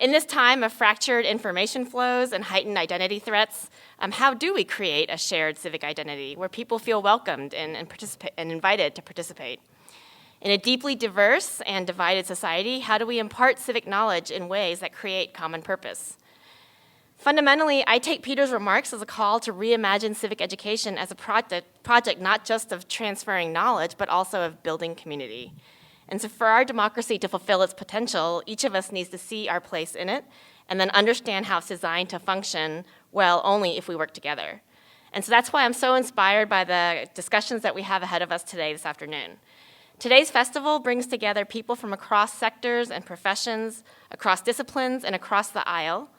In this time of fractured information flows and heightened identity threats, how do we create a shared civic identity where people feel welcomed and invited to participate? In a deeply diverse and divided society, how do we impart civic knowledge in ways that create common purpose? Fundamentally, I take Peter's remarks as a call to reimagine civic education as a project not just of transferring knowledge, but also of building community. And so for our democracy to fulfill its potential, each of us needs to see our place in it and then understand how it's designed to function well only if we work together. And so that's why I'm so inspired by the discussions that we have ahead of us today, this afternoon. Today's festival brings together people from across sectors and professions, across disciplines, and across the aisle,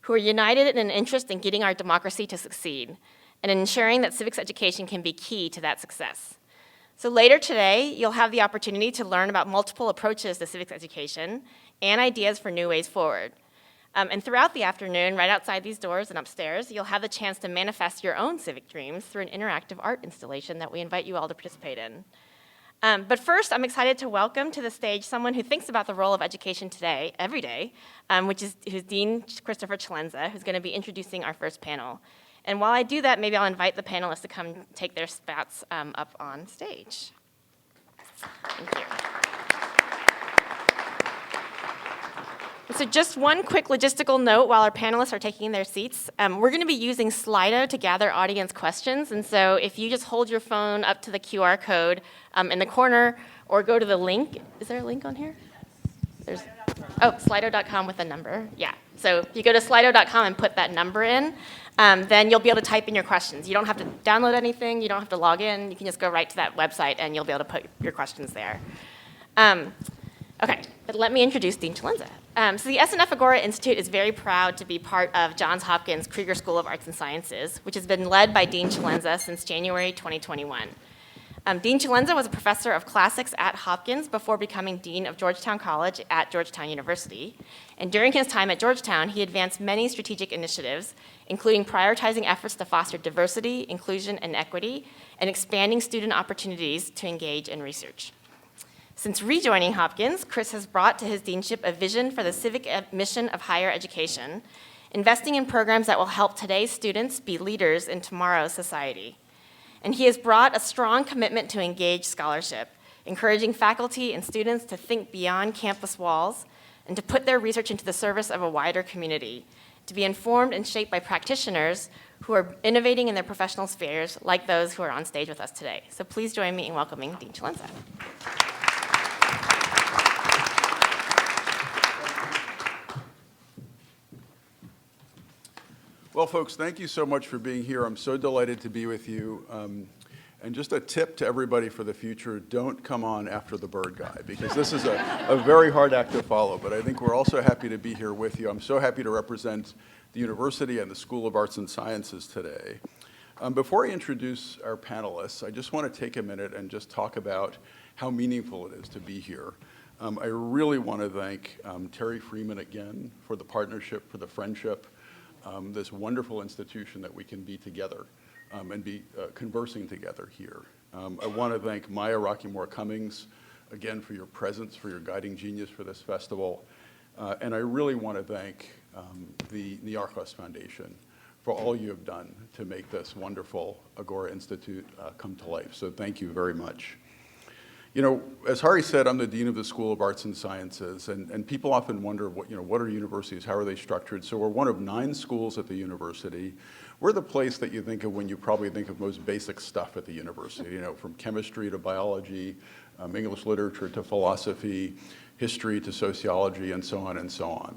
who are united in an interest in getting our democracy to succeed and ensuring that civics education can be key to that success. So later today, you'll have the opportunity to learn about multiple approaches to civics education and ideas for new ways forward. And throughout the afternoon, right outside these doors and upstairs, you'll have the chance to manifest your own civic dreams through an interactive art installation that we invite you all to participate in. But first, I'm excited to welcome to the stage someone who thinks about the role of education today, every day, who's Dean Christopher Celenza, who's going to be introducing our first panel. And while I do that, maybe I'll invite the panelists to come take their spots up on stage. Thank you. So just one quick logistical note while our panelists are taking their seats. We're going to be using Slido to gather audience questions. And so if you just hold your phone up to the QR code in the corner or go to the link. Is there a link on here? There's, Slido.com with a number. Yeah. So if you go to Slido.com and put that number in, then you'll be able to type in your questions. You don't have to download anything. You don't have to log in. You can just go right to that website, and you'll be able to put your questions there. Okay, but let me introduce Dean Celenza. So the SNF Agora Institute is very proud to be part of Johns Hopkins Krieger School of Arts and Sciences, which has been led by Dean Celenza since January 2021. Dean Celenza was a professor of classics at Hopkins before becoming Dean of Georgetown College at Georgetown University. And during his time at Georgetown, he advanced many strategic initiatives, including prioritizing efforts to foster diversity, inclusion, and equity, and expanding student opportunities to engage in research. Since rejoining Hopkins, Chris has brought to his deanship a vision for the civic mission of higher education, investing in programs that will help today's students be leaders in tomorrow's society. And he has brought a strong commitment to engage scholarship, encouraging faculty and students to think beyond campus walls and to put their research into the service of a wider community, to be informed and shaped by practitioners who are innovating in their professional spheres like those who are on stage with us today. So please join me in welcoming Dean Celenza. Well, folks, thank you so much for being here. I'm so delighted to be with you. And just a tip to everybody for the future, don't come on after the bird guy, because this is a very hard act to follow. But I think we're also happy to be here with you. I'm so happy to represent the university and the School of Arts and Sciences today. Before I introduce our panelists, I just want to take a minute and just talk about how meaningful it is to be here. I really want to thank Terry Freeman again for the partnership, for the friendship, this wonderful institution that we can be together and be conversing together here. I want to thank Maya Rockymore Cummings, again, for your presence, for your guiding genius for this festival. And I really want to thank the Niarchos Foundation for all you have done to make this wonderful Agora Institute come to life. So thank you very much. You know, as Hari said, I'm the Dean of the School of Arts and Sciences, and people often wonder, what are universities, how are they structured? So we're one of 9 schools at the university. We're the place that you think of when you probably think of most basic stuff at the university, from chemistry to biology, English literature to philosophy, history to sociology, and so on and so on.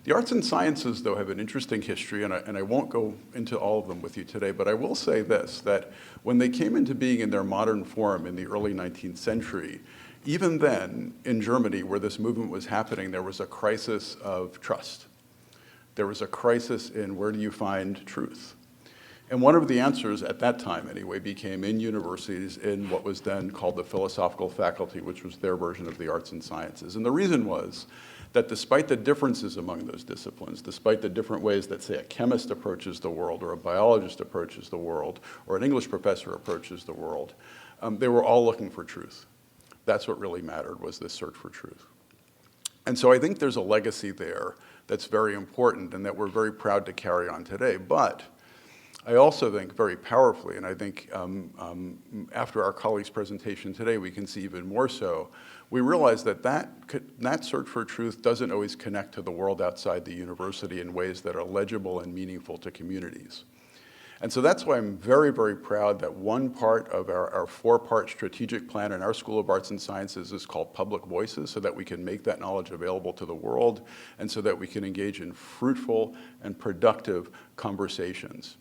The arts and sciences, though, have an interesting history, and I won't go into all of them with you today, but I will say this, that when they came into being in their modern form in the early 19th century, even then, in Germany, where this movement was happening, there was a crisis of trust. There was a crisis in where do you find truth? And one of the answers, at that time anyway, became in universities in what was then called the philosophical faculty, which was their version of the arts and sciences. And the reason was that despite the differences among those disciplines, despite the different ways that, say, a chemist approaches the world, or a biologist approaches the world, or an English professor approaches the world, they were all looking for truth. That's what really mattered, was this search for truth. And so I think there's a legacy there that's very important and that we're very proud to carry on today. But I also think very powerfully, and I think after our colleague's presentation today, we can see even more so, we realize that that search for truth doesn't always connect to the world outside the university in ways that are legible and meaningful to communities. And so that's why I'm very, very proud that one part of our four-part strategic plan in our School of Arts and Sciences is called Public Voices, so that we can make that knowledge available to the world and so that we can engage in fruitful and productive conversations.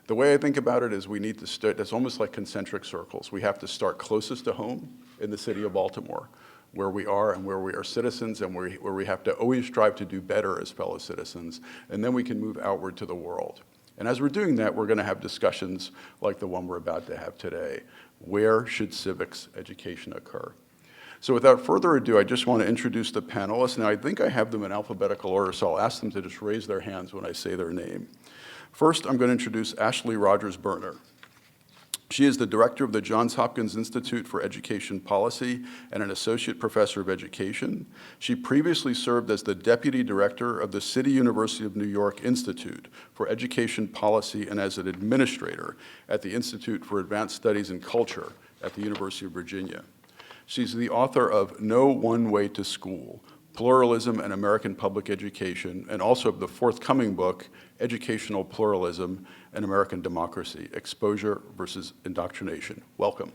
The way I think about it is we need to start, it's almost like concentric circles. We have to start closest to home in the city of Baltimore, where we are and where we are citizens and where we have to always strive to do better as fellow citizens, and then we can move outward to the world. And as we're doing that, we're going to have discussions like the one we're about to have today. Where should civics education occur? So without further ado, I just want to introduce the panelists. Now, I think I have them in alphabetical order, so I'll ask them to just raise their hands when I say their name. First, I'm going to introduce Ashley Rogers-Berner. She is the director of the Johns Hopkins Institute for Education Policy and an associate professor of education. She previously served as the deputy director of the City University of New York Institute for Education Policy and as an administrator at the Institute for Advanced Studies in Culture at the University of Virginia. She's the author of No One Way to School: Pluralism and American Public Education, and also of the forthcoming book, Educational Pluralism and American Democracy: Exposure versus Indoctrination. Welcome.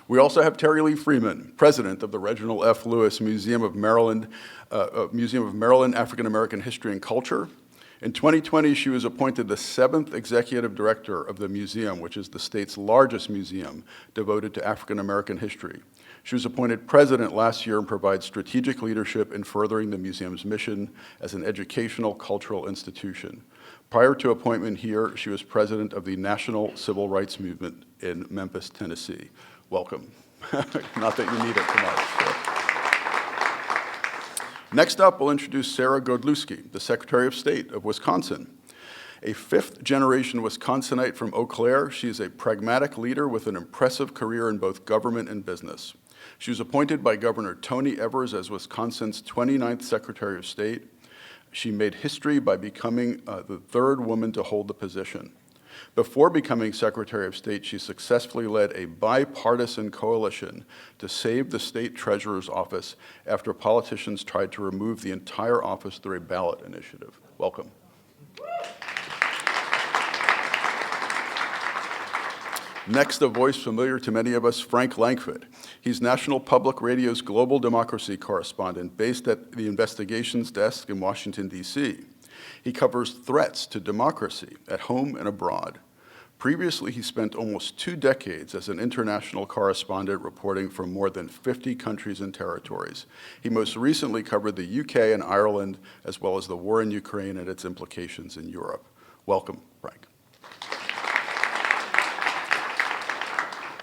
We also have Terry Lee Freeman, president of the Reginald F. Lewis Museum of Maryland, African American History and Culture. In 2020, she was appointed the 7th executive director of the museum, which is the state's largest museum devoted to African American history. She was appointed president last year and provides strategic leadership in furthering the museum's mission as an educational cultural institution. Prior to appointment here, she was president of the National Civil Rights Movement in Memphis, Tennessee. Welcome. Not that you need it too much. So. Next up, we'll introduce Sarah Godlewski, the Secretary of State of Wisconsin. A fifth-generation Wisconsinite from Eau Claire, she is a pragmatic leader with an impressive career in both government and business. She was appointed by Governor Tony Evers as Wisconsin's 29th Secretary of State. She made history by becoming the third woman to hold the position. Before becoming Secretary of State, she successfully led a bipartisan coalition to save the state treasurer's office after politicians tried to remove the entire office through a ballot initiative. Welcome. Next, a voice familiar to many of us, Frank Langford. He's National Public Radio's global democracy correspondent based at the Investigations Desk in Washington, D.C. He covers threats to democracy at home and abroad. Previously, he spent almost 2 decades as an international correspondent reporting from more than 50 countries and territories. He most recently covered the UK and Ireland, as well as the war in Ukraine and its implications in Europe. Welcome, Frank.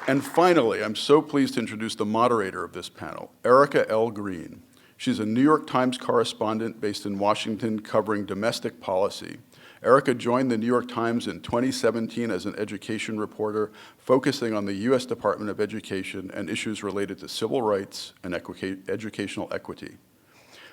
And finally, I'm so pleased to introduce the moderator of this panel, Erica L. Green. She's a New York Times correspondent based in Washington covering domestic policy. Erica joined the New York Times in 2017 as an education reporter, focusing on the U.S. Department of Education and issues related to civil rights and educational equity.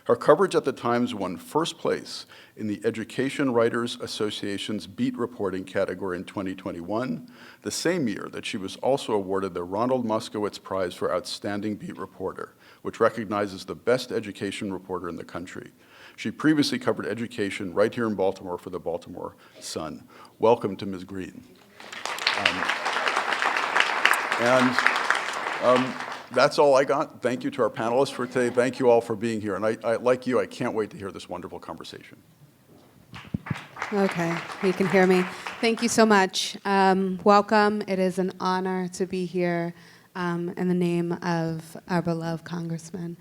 Her coverage at the Times won first place in the Education Writers Association's beat reporting category in 2021, the same year that she was also awarded the Ronald Moskowitz Prize for Outstanding Beat Reporter, which recognizes the best education reporter in the country. She previously covered education right here in Baltimore for the Baltimore Sun. Welcome to Ms. Green. That's all I got. Thank you to our panelists for today. Thank you all for being here. And I like you, I can't wait to hear this wonderful conversation. Okay, you can hear me. Thank you so much. Welcome. It is an honor to be here in the name of our beloved congressman,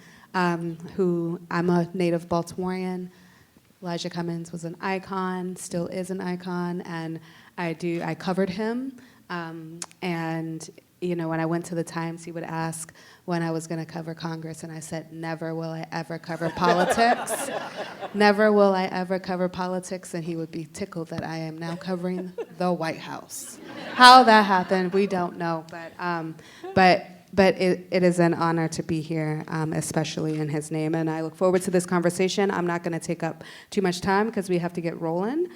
who I'm a native Baltimorean. Elijah Cummings was an icon, still is an icon, and I covered him. And you know, when I went to the Times, he would ask when I was going to cover Congress, and I said, never will I ever cover politics. Never will I ever cover politics, and he would be tickled that I am now covering the White House. How that happened, we don't know, but but it is an honor to be here, especially in his name. And I look forward to this conversation. I'm not going to take up too much time because we have to get rolling.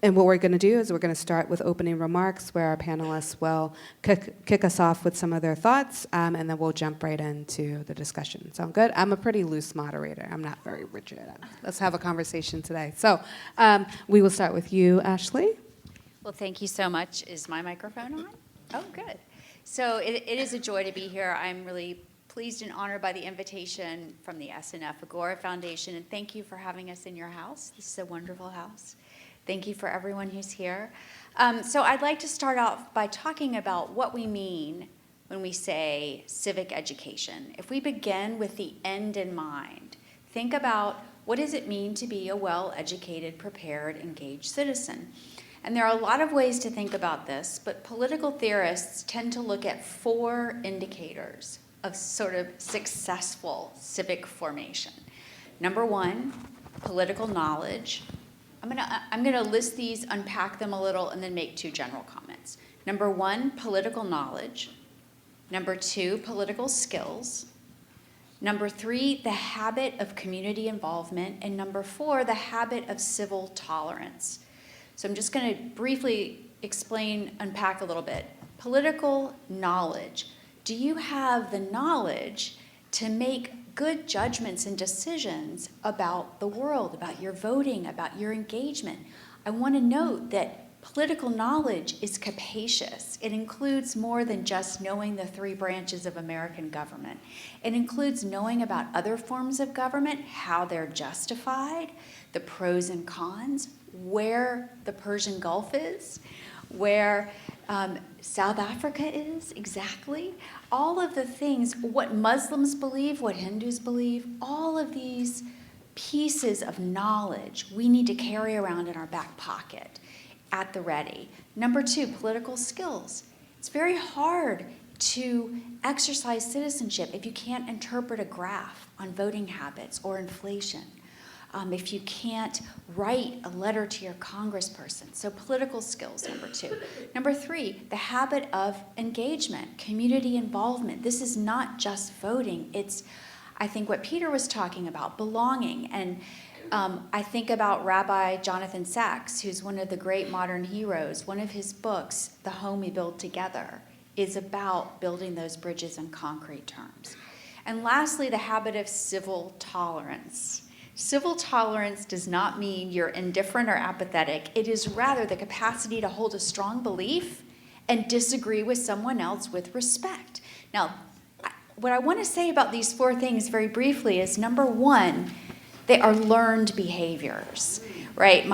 And what we're going to do is we're going to start with opening remarks where our panelists will kick us off with some of their thoughts, and then we'll jump right into the discussion. Sound good? I'm a pretty loose moderator. I'm not very rigid. Let's have a conversation today. So we will start with you, Ashley. Well, thank you so much. Is my microphone on? Oh, good. So it is a joy to be here. I'm really pleased and honored by the invitation from the SNF Agora Foundation, and thank you for having us in your house. This is a wonderful house. Thank you for everyone who's here. So I'd like to start off by talking about what we mean when we say civic education. If we begin with the end in mind, think about what does it mean to be a well-educated, prepared, engaged citizen. And there are a lot of ways to think about this, but political theorists tend to look at 4 indicators of sort of successful civic formation. Number 1, political knowledge. I'm gonna list these, unpack them a little, and then make 2 general comments. Number 1, political knowledge. Number 2, political skills. Number 3, the habit of community involvement. And number 4, the habit of civil tolerance. So I'm just gonna briefly unpack a little bit. Political knowledge. Do you have the knowledge to make good judgments and decisions about the world, about your voting, about your engagement? I want to note that political knowledge is capacious. It includes more than just knowing the 3 branches of American government. It includes knowing about other forms of government, how they're justified, the pros and cons, where the Persian Gulf is, where South Africa is exactly, all of the things, what Muslims believe, what Hindus believe, all of these pieces of knowledge we need to carry around in our back pocket at the ready. Number 2, political skills. It's very hard to exercise citizenship if you can't interpret a graph on voting habits or inflation. If you can't write a letter to your congressperson. So political skills, number 2. Number 3, the habit of engagement, community involvement. This is not just voting. It's, I think, what Peter was talking about, belonging. And I think about Rabbi Jonathan Sacks, who's one of the great modern heroes. One of his books, The Home We Build Together, is about building those bridges in concrete terms. And lastly, the habit of civil tolerance. Civil tolerance does not mean you're indifferent or apathetic. It is rather the capacity to hold a strong belief and disagree with someone else with respect. Now, what I want to say about these 4 things very briefly is, number 1, they are learned behaviors, right?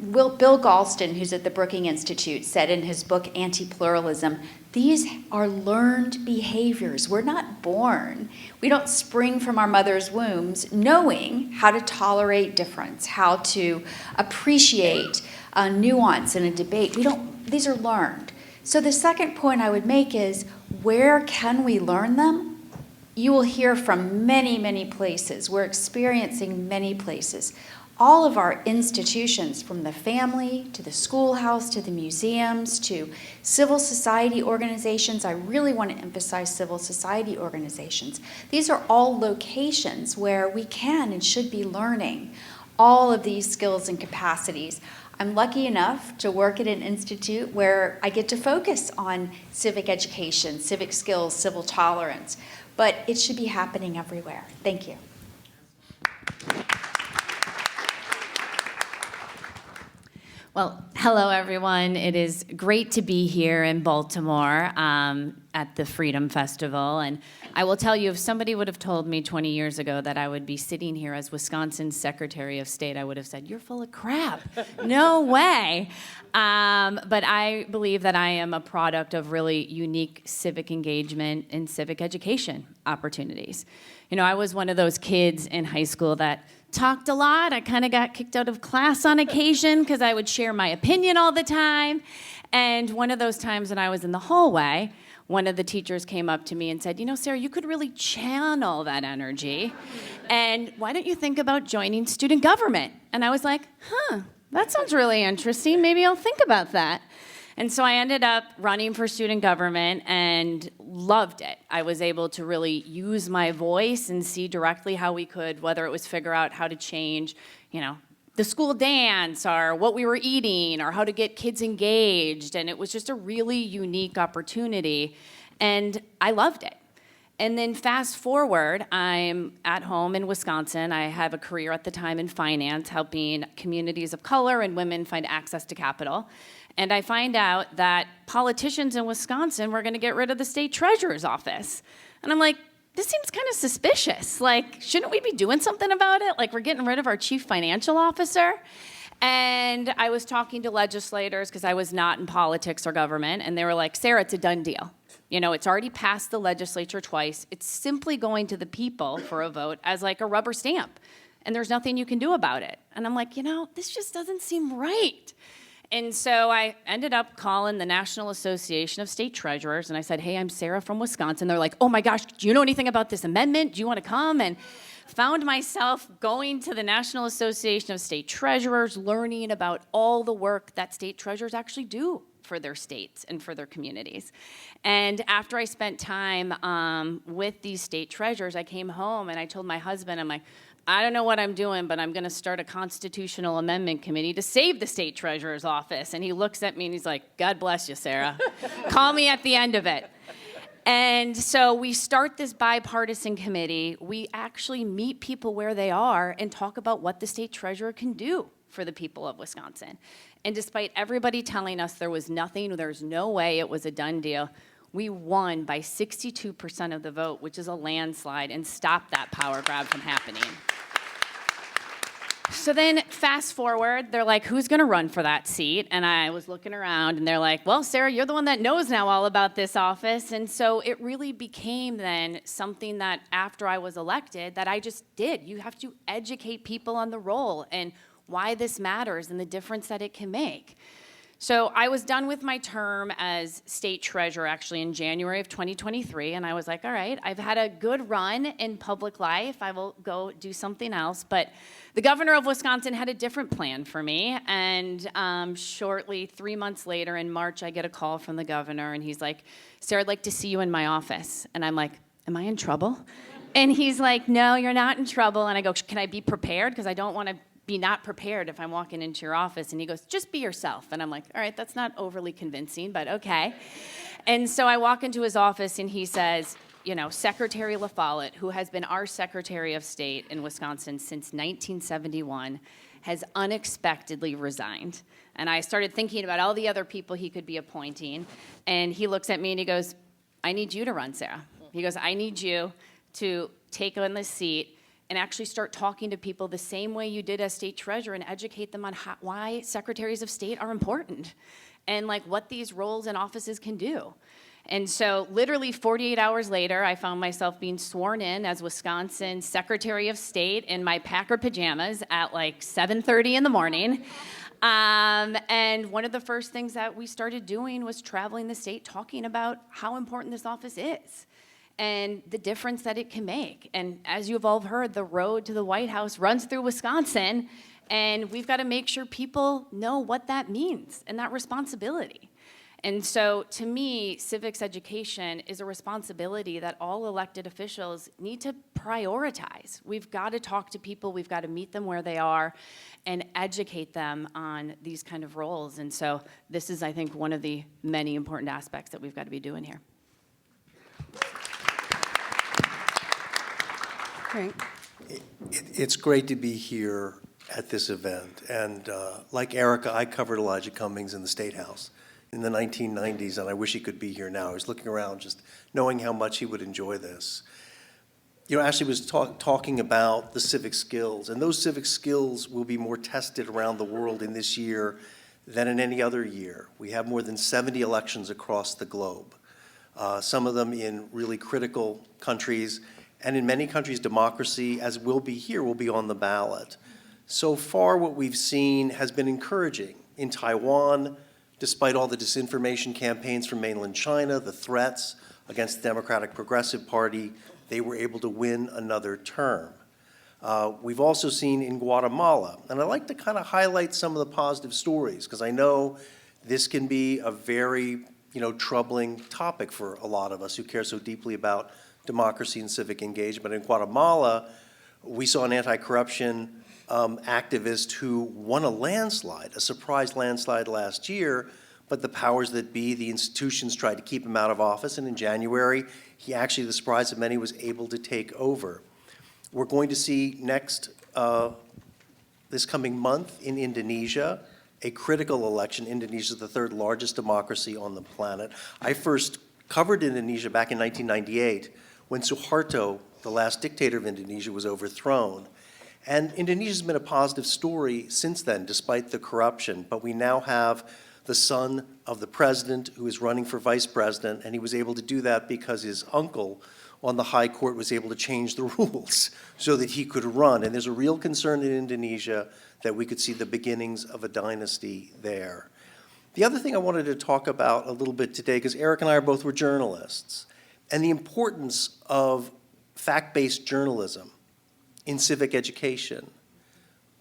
Bill Galston, who's at the Brookings Institute, said in his book, Anti-Pluralism, these are learned behaviors. We're not born. We don't spring from our mother's wombs knowing how to tolerate difference, how to appreciate nuance in a debate. These are learned. So the second point I would make is, where can we learn them? You will hear from many, many places. We're experiencing many places. All of our institutions, from the family to the schoolhouse to the museums to civil society organizations, I really want to emphasize civil society organizations. These are all locations where we can and should be learning all of these skills and capacities. I'm lucky enough to work at an institute where I get to focus on civic education, civic skills, civil tolerance, but it should be happening everywhere. Thank you. Well, hello, everyone. It is great to be here in Baltimore at the Freedom Festival. And I will tell you, if somebody would have told me 20 years ago that I would be sitting here as Wisconsin's Secretary of State, I would have said, you're full of crap. No way. But I believe that I am a product of really unique civic engagement and civic education opportunities. You know, I was one of those kids in high school that talked a lot. I kind of got kicked out of class on occasion because I would share my opinion all the time. And one of those times when I was in the hallway, one of the teachers came up to me and said, you know, Sarah, you could really channel that energy. And why don't you think about joining student government? And I was like, that sounds really interesting. Maybe I'll think about that. And so I ended up running for student government and loved it. I was able to really use my voice and see directly how we could, whether it was figure out how to change, the school dance or what we were eating or how to get kids engaged. And it was just a really unique opportunity. And I loved it. And then fast forward, I'm at home in Wisconsin. I have a career at the time in finance, helping communities of color and women find access to capital. And I find out that politicians in Wisconsin were going to get rid of the state treasurer's office. And I'm like, this seems kind of suspicious. Like, shouldn't we be doing something about it? Like, we're getting rid of our chief financial officer. And I was talking to legislators because I was not in politics or government, and they were like, Sarah, it's a done deal. It's already passed the legislature twice. It's simply going to the people for a vote as like a rubber stamp, and there's nothing you can do about it. And I'm like, this just doesn't seem right. And so I ended up calling the National Association of State Treasurers, and I said, hey, I'm Sarah from Wisconsin. They're like, oh my gosh, do you know anything about this amendment? Do you want to come? And found myself going to the National Association of State Treasurers, learning about all the work that state treasurers actually do for their states and for their communities. And after I spent time with these state treasurers, I came home and I told my husband, I'm like, I don't know what I'm doing, but I'm going to start a constitutional amendment committee to save the state treasurer's office. And he looks at me and he's like, God bless you, Sarah. Call me at the end of it. And so we start this bipartisan committee. We actually meet people where they are and talk about what the state treasurer can do for the people of Wisconsin. And despite everybody telling us there was nothing, there's no way it was a done deal, we won by 62% of the vote, which is a landslide, and stopped that power grab from happening. So then fast forward, they're like, who's going to run for that seat? And I was looking around, and they're like, well, Sarah, you're the one that knows now all about this office. And so it really became then something that after I was elected that I just did. You have to educate people on the role and why this matters and the difference that it can make. So I was done with my term as state treasurer actually in January of 2023, and I was like, all right, I've had a good run in public life. I will go do something else. But the governor of Wisconsin had a different plan for me, and shortly, 3 months later in March, I get a call from the governor, and he's like, Sarah, I'd like to see you in my office. And I'm like, am I in trouble? And he's like, no, you're not in trouble. And I go, can I be prepared? Because I don't want to be not prepared if I'm walking into your office. And he goes, just be yourself. And I'm like, all right, that's not overly convincing, but okay. And so I walk into his office and he says, Secretary La Follette, who has been our Secretary of State in Wisconsin since 1971, has unexpectedly resigned. And I started thinking about all the other people he could be appointing. And he looks at me and he goes, I need you to run, Sarah. He goes, I need you to take on this seat and actually start talking to people the same way you did as state treasurer and educate them on why secretaries of state are important and like what these roles and offices can do. And so literally 48 hours later, I found myself being sworn in as Wisconsin Secretary of State in my Packer pajamas at like 7:30 in the morning. And one of the first things that we started doing was traveling the state talking about how important this office is and the difference that it can make. And as you've all heard, the road to the White House runs through Wisconsin, and we've got to make sure people know what that means and that responsibility. And so to me, civics education is a responsibility that all elected officials need to prioritize. We've got to talk to people, we've got to meet them where they are and educate them on these kind of roles. And so this is, I think, one of the many important aspects that we've got to be doing here. Great. It's great to be here at this event. And like Erica, I covered Elijah Cummings in the State House in the 1990s, and I wish he could be here now. I was looking around just knowing how much he would enjoy this. Ashley was talking about the civic skills, and those civic skills will be more tested around the world in this year than in any other year. We have more than 70 elections across the globe, some of them in really critical countries. And in many countries, democracy, as will be here, will be on the ballot. So far, what we've seen has been encouraging. In Taiwan, despite all the disinformation campaigns from mainland China, the threats against the Democratic Progressive Party, they were able to win another term. We've also seen in Guatemala, and I like to kind of highlight some of the positive stories, because I know this can be a very, troubling topic for a lot of us who care so deeply about democracy and civic engagement. In Guatemala, we saw an anti-corruption activist who won a landslide, a surprise landslide last year, but the powers that be, the institutions, tried to keep him out of office, and in January, he actually, to the surprise of many, was able to take over. We're going to see this coming month in Indonesia, a critical election. Indonesia is the third largest democracy on the planet. I first covered Indonesia back in 1998 when Suharto, the last dictator of Indonesia, was overthrown. And Indonesia's been a positive story since then, despite the corruption. But we now have the son of the president who is running for vice president, and he was able to do that because his uncle on the high court was able to change the rules so that he could run. And there's a real concern in Indonesia that we could see the beginnings of a dynasty there. The other thing I wanted to talk about a little bit today, because Eric and I both were journalists, and the importance of fact-based journalism in civic education.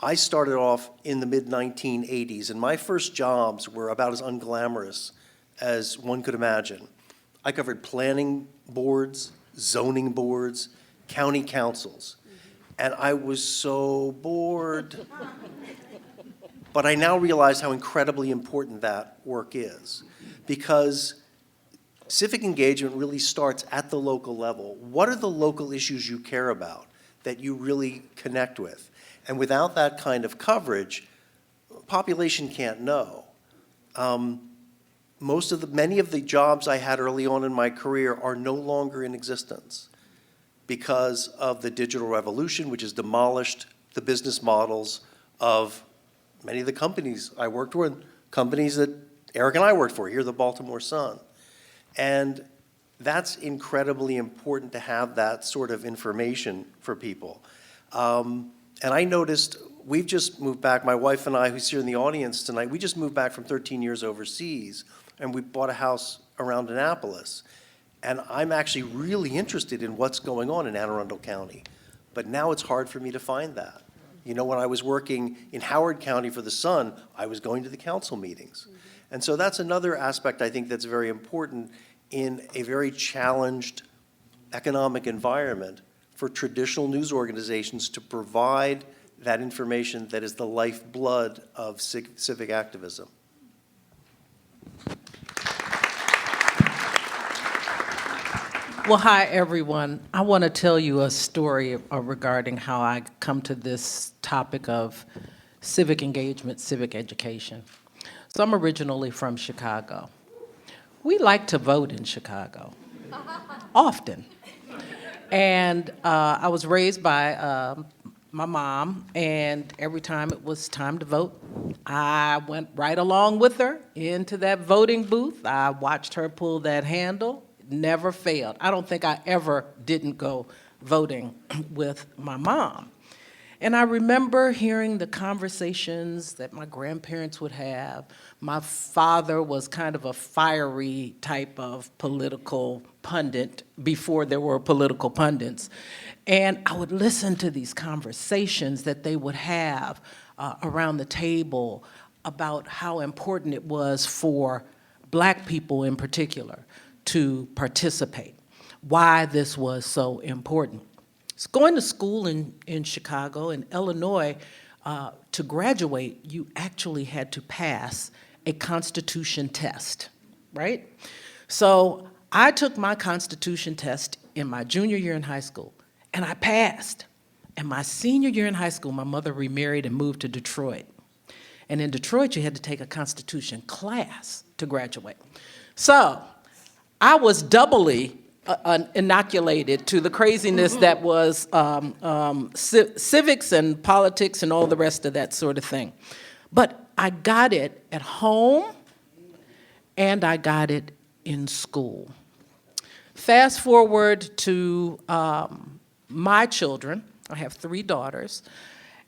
I started off in the mid-1980s, and my first jobs were about as unglamorous as one could imagine. I covered planning boards, zoning boards, county councils, and I was so bored. But I now realize how incredibly important that work is, because civic engagement really starts at the local level. What are the local issues you care about that you really connect with? And without that kind of coverage, population can't know. Many of the jobs I had early on in my career are no longer in existence because of the digital revolution, which has demolished the business models of many of the companies I worked with, companies that Eric and I worked for, here, the Baltimore Sun. And that's incredibly important to have that sort of information for people. And I noticed, we've just moved back, my wife and I, who's here in the audience tonight, we just moved back from 13 years overseas, and we bought a house around Annapolis. And I'm actually really interested in what's going on in Anne Arundel County. But now it's hard for me to find that. When I was working in Howard County for the Sun, I was going to the council meetings. And so that's another aspect I think that's very important in a very challenged economic environment for traditional news organizations to provide that information that is the lifeblood of civic activism. Well, hi, everyone. I want to tell you a story regarding how I come to this topic of civic engagement, civic education. So I'm originally from Chicago. We like to vote in Chicago, often. And I was raised by my mom, and every time it was time to vote, I went right along with her into that voting booth. I watched her pull that handle. Never failed. I don't think I ever didn't go voting with my mom. And I remember hearing the conversations that my grandparents would have. My father was kind of a fiery type of political pundit before there were political pundits. And I would listen to these conversations that they would have around the table about how important it was for Black people in particular to participate, why this was so important. So going to school in Chicago, in Illinois, to graduate, you actually had to pass a Constitution test, right? So I took my Constitution test in my junior year in high school, and I passed. And my senior year in high school, my mother remarried and moved to Detroit. And in Detroit, you had to take a Constitution class to graduate. So I was doubly inoculated to the craziness that was civics and politics and all the rest of that sort of thing. But I got it at home, and I got it in school. Fast forward to my children. I have 3 daughters.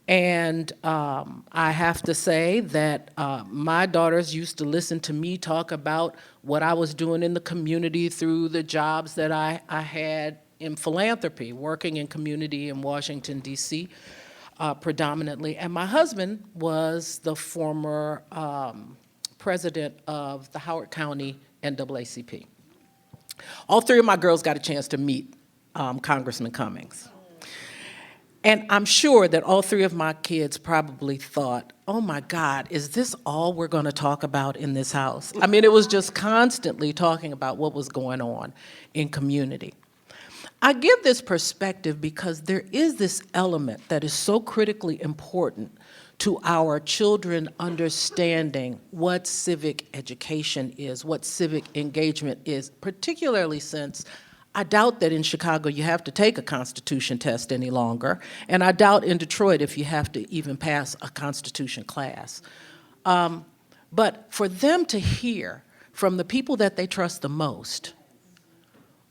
And I have to say that my daughters used to listen to me talk about what I was doing in the community through the jobs that I had in philanthropy, working in community in Washington, D.C., predominantly. And my husband was the former president of the Howard County NAACP. All three of my girls got a chance to meet Congressman Cummings. And I'm sure that all three of my kids probably thought, oh my God, is this all we're going to talk about in this house? I mean, it was just constantly talking about what was going on in community. I give this perspective because there is this element that is so critically important to our children understanding what civic education is, what civic engagement is, particularly since I doubt that in Chicago you have to take a Constitution test any longer, and I doubt in Detroit if you have to even pass a Constitution class. But for them to hear from the people that they trust the most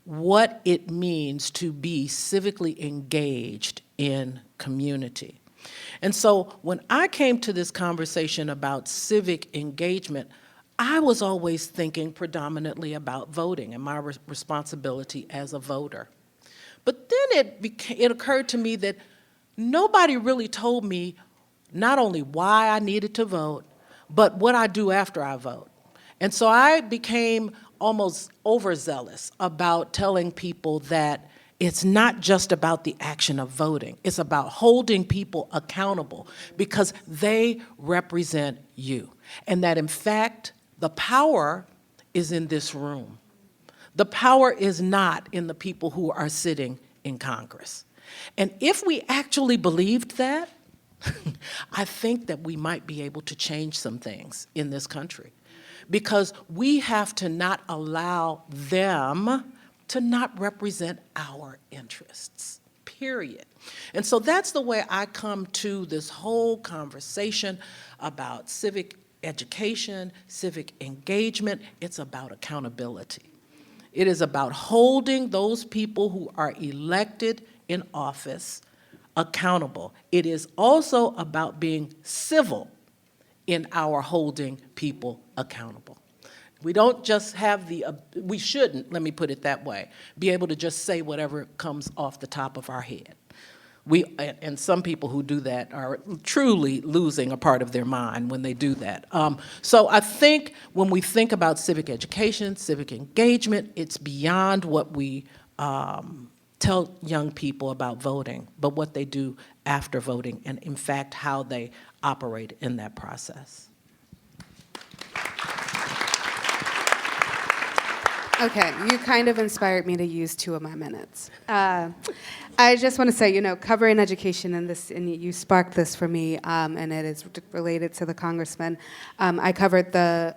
what it means to be civically engaged in community. And so when I came to this conversation about civic engagement, I was always thinking predominantly about voting and my responsibility as a voter. But then it occurred to me that nobody really told me not only why I needed to vote, but what I do after I vote. And so I became almost overzealous about telling people that it's not just about the action of voting. It's about holding people accountable because they represent you. And that, in fact, the power is in this room. The power is not in the people who are sitting in Congress. And if we actually believed that, I think that we might be able to change some things in this country. Because we have to not allow them to not represent our interests, period. And so that's the way I come to this whole conversation about civic education, civic engagement. It's about accountability. It is about holding those people who are elected in office accountable. It is also about being civil in our holding people accountable. We don't just have we shouldn't, let me put it that way, be able to just say whatever comes off the top of our head. And some people who do that are truly losing a part of their mind when they do that. So I think when we think about civic education, civic engagement, it's beyond what we tell young people about voting, but what they do after voting, and in fact, how they operate in that process. Okay, you kind of inspired me to use 2 of my minutes. I just want to say, covering education and you sparked this for me, and it is related to the congressman. I covered the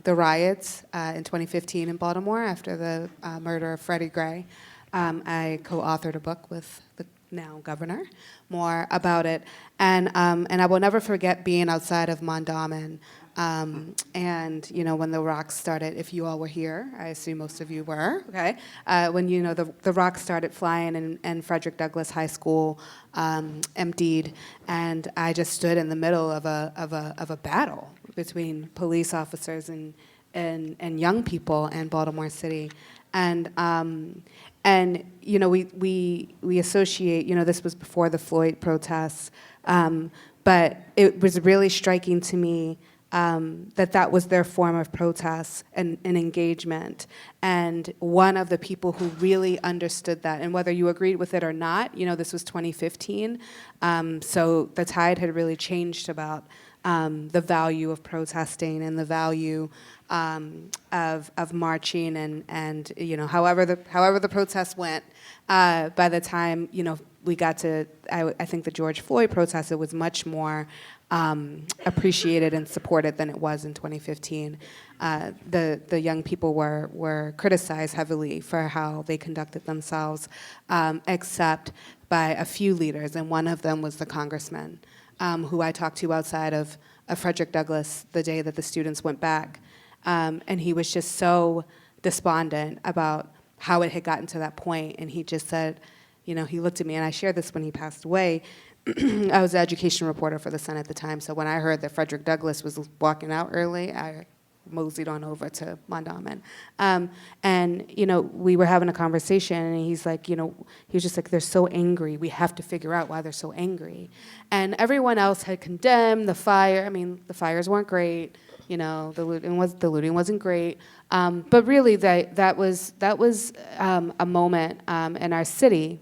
riots in 2015 in Baltimore after the murder of Freddie Gray. I co-authored a book with the now governor more about it, and I will never forget being outside of Mondawmin. And when the rocks started, if you all were here, I assume most of you were, okay? When the rocks started flying and Frederick Douglass High School emptied, and I just stood in the middle of a battle between police officers and young people in Baltimore City, and we associate, this was before the Floyd protests, but it was really striking to me that was their form of protest and engagement. And one of the people who really understood that, and whether you agreed with it or not, this was 2015, so the tide had really changed about the value of protesting and the value of marching and however the protest went. By the time we got to I think the George Floyd protest, it was much more appreciated and supported than it was in 2015. The young people were criticized heavily for how they conducted themselves, except by a few leaders, and one of them was the congressman, who I talked to outside of Frederick Douglass the day that the students went back. And he was just so despondent about how it had gotten to that point, and he just said, he looked at me, and I shared this when he passed away. I was the education reporter for the Sun at the time, so when I heard that Frederick Douglass was walking out early, I moseyed on over to Mondawmin. And we were having a conversation, and he's like, he was just like, they're so angry. We have to figure out why they're so angry. And everyone else had condemned the fire. I mean, the fires weren't great. the looting wasn't great, but really that was a moment in our city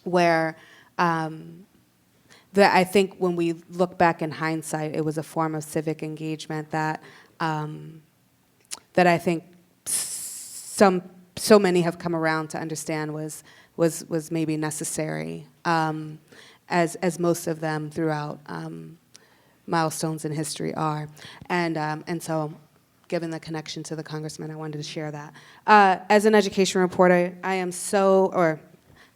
where that I think when we look back in hindsight, it was a form of civic engagement that I think so many have come around to understand was maybe necessary, as most of them throughout milestones in history are, and so. Given the connection to the congressman, I wanted to share that. As an education reporter, I am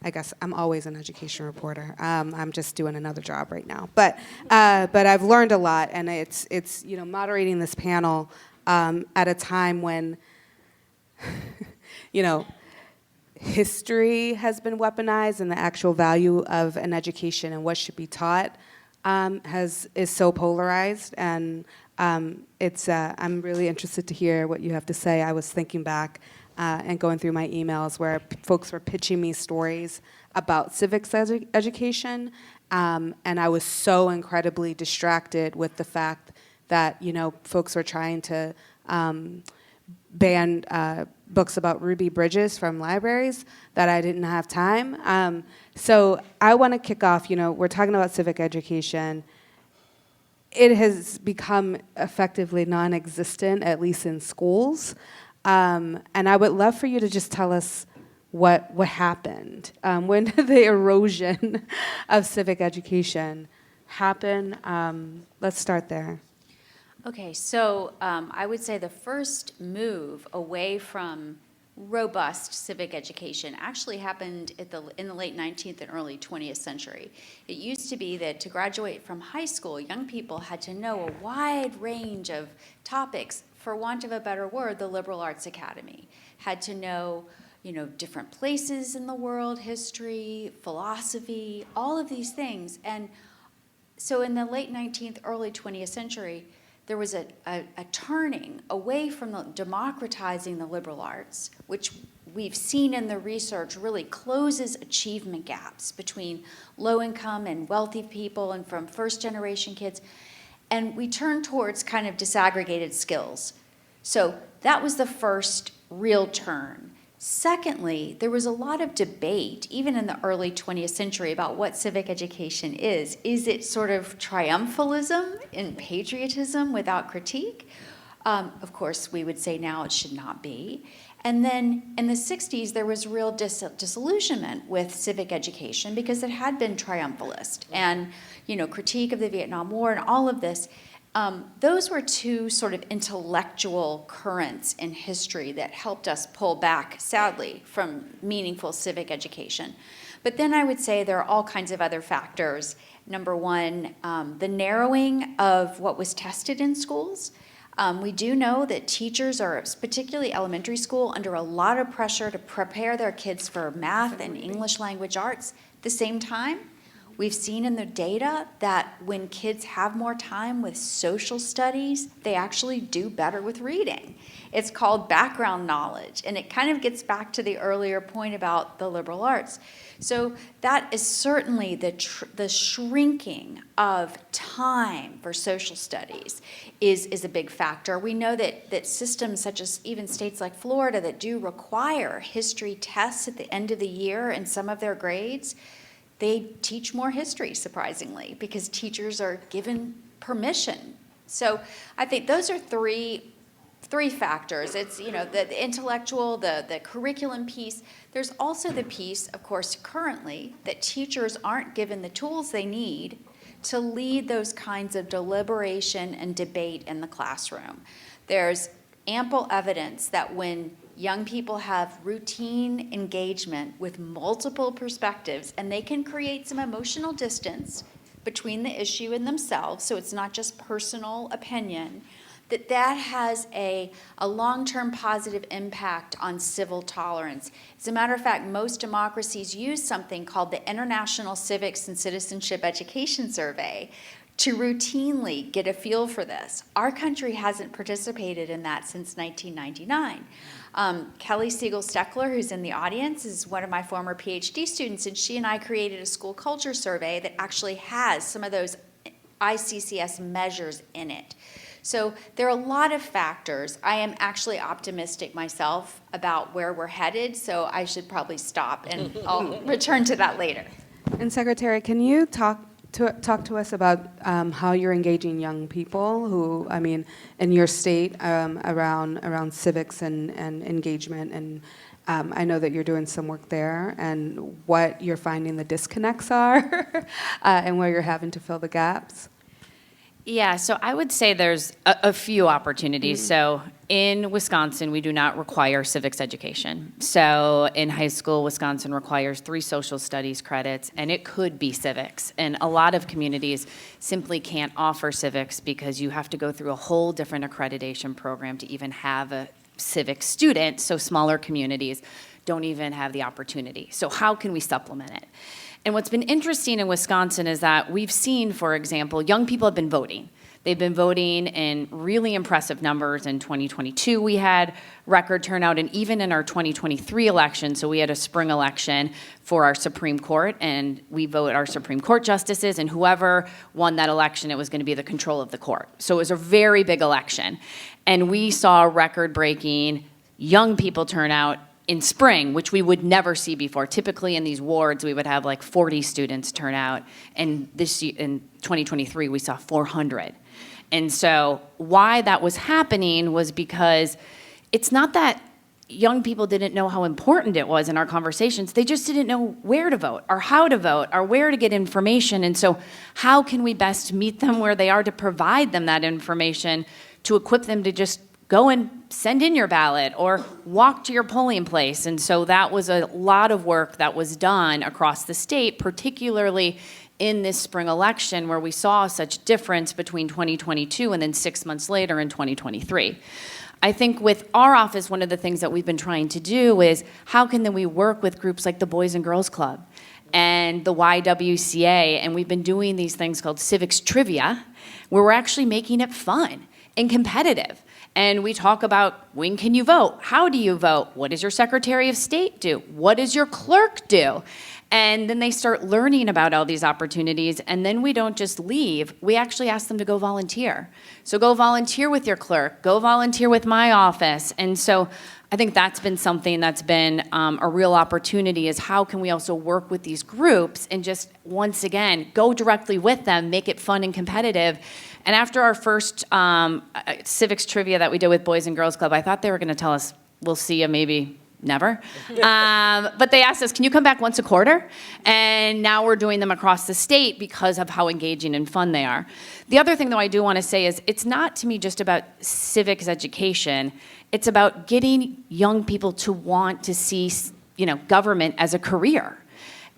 I guess I'm always an education reporter. I'm just doing another job right now, but I've learned a lot, and it's moderating this panel at a time when history has been weaponized, and the actual value of an education and what should be taught is so polarized, and I'm really interested to hear what you have to say. I was thinking back and going through my emails where folks were pitching me stories about civics education, and I was so incredibly distracted with the fact that folks were trying to ban books about Ruby Bridges from libraries that I didn't have time. So I want to kick off. We're talking about civic education. It has become effectively non-existent, at least in schools. And I would love for you to just tell us what happened. When did the erosion of civic education happen? Let's start there. Okay, so I would say the first move away from robust civic education actually happened in the late 19th and early 20th century. It used to be that to graduate from high school, young people had to know a wide range of topics. For want of a better word, the liberal arts academy had to know, different places in the world, history, philosophy, all of these things. And so in the late 19th, early 20th century, there was a turning away from democratizing the liberal arts, which we've seen in the research really closes achievement gaps between low-income and wealthy people and from first-generation kids. And we turn towards kind of disaggregated skills. So that was the first real turn. Secondly, there was a lot of debate, even in the early 20th century, about what civic education is. Is it sort of triumphalism and patriotism without critique? Of course, we would say now it should not be. And then in the 60s, there was real disillusionment with civic education because it had been triumphalist and, critique of the Vietnam War and all of this. Those were two sort of intellectual currents in history that helped us pull back, sadly, from meaningful civic education. But then I would say there are all kinds of other factors. Number one, the narrowing of what was tested in schools. We do know that teachers are, particularly elementary school, under a lot of pressure to prepare their kids for math and English language arts. At the same time, we've seen in the data that when kids have more time with social studies, they actually do better with reading. It's called background knowledge, and it kind of gets back to the earlier point about the liberal arts. So that is certainly the shrinking of time for social studies is a big factor. We know that systems such as even states like Florida that do require history tests at the end of the year in some of their grades, they teach more history, surprisingly, because teachers are given permission. So I think those are three factors. It's, the intellectual, the curriculum piece. There's also the piece, of course, currently, that teachers aren't given the tools they need to lead those kinds of deliberation and debate in the classroom. There's ample evidence that when young people have routine engagement with multiple perspectives, and they can create some emotional distance between the issue and themselves, so it's not just personal opinion, that has a long-term positive impact on civil tolerance. As a matter of fact, most democracies use something called the International Civics and Citizenship Education Survey to routinely get a feel for this. Our country hasn't participated in that since 1999. Kelly Siegel-Steckler, who's in the audience, is one of my former PhD students, and she and I created a school culture survey that actually has some of those ICCS measures in it. So there are a lot of factors. I am actually optimistic myself about where we're headed, so I should probably stop, and I'll return to that later. And Secretary, can you talk to us about how you're engaging young people who, I mean, in your state around civics and engagement, and I know that you're doing some work there, and what you're finding the disconnects are, and where you're having to fill the gaps? Yeah, so I would say there's a few opportunities. So in Wisconsin, we do not require civics education. So in high school, Wisconsin requires 3 social studies credits, and it could be civics. And a lot of communities simply can't offer civics because you have to go through a whole different accreditation program to even have a civics student. So smaller communities don't even have the opportunity. So how can we supplement it? And what's been interesting in Wisconsin is that we've seen, for example, young people have been voting. They've been voting in really impressive numbers. In 2022, we had record turnout, and even in our 2023 election, so we had a spring election for our Supreme Court, and we vote our Supreme Court justices, and whoever won that election, it was going to be the control of the court. So it was a very big election. And we saw record-breaking young people turnout in spring, which we would never see before. Typically in these wards, we would have like 40 students turn out, and this year, in 2023, we saw 400. And so why that was happening was because it's not that young people didn't know how important it was in our conversations, they just didn't know where to vote, or how to vote, or where to get information. And so how can we best meet them where they are to provide them that information, to equip them to just go and send in your ballot or walk to your polling place. And so that was a lot of work that was done across the state, particularly in this spring election where we saw such difference between 2022 and then 6 months later in 2023. I think with our office, one of the things that we've been trying to do is how can then we work with groups like the Boys and Girls Club and the YWCA, and we've been doing these things called civics trivia, where we're actually making it fun and competitive. And we talk about when can you vote? How do you vote? What does your Secretary of State do? What does your clerk do? And then they start learning about all these opportunities, and then we don't just leave, we actually ask them to go volunteer. So go volunteer with your clerk, go volunteer with my office. And so I think that's been something that's been a real opportunity, is how can we also work with these groups and just, once again, go directly with them, make it fun and competitive. And after our first civics trivia that we did with Boys and Girls Club, I thought they were going to tell us, we'll see you maybe never. But they asked us, can you come back once a quarter? And now we're doing them across the state because of how engaging and fun they are. The other thing, though, I do want to say is it's not, to me, just about civics education. It's about getting young people to want to see, government as a career.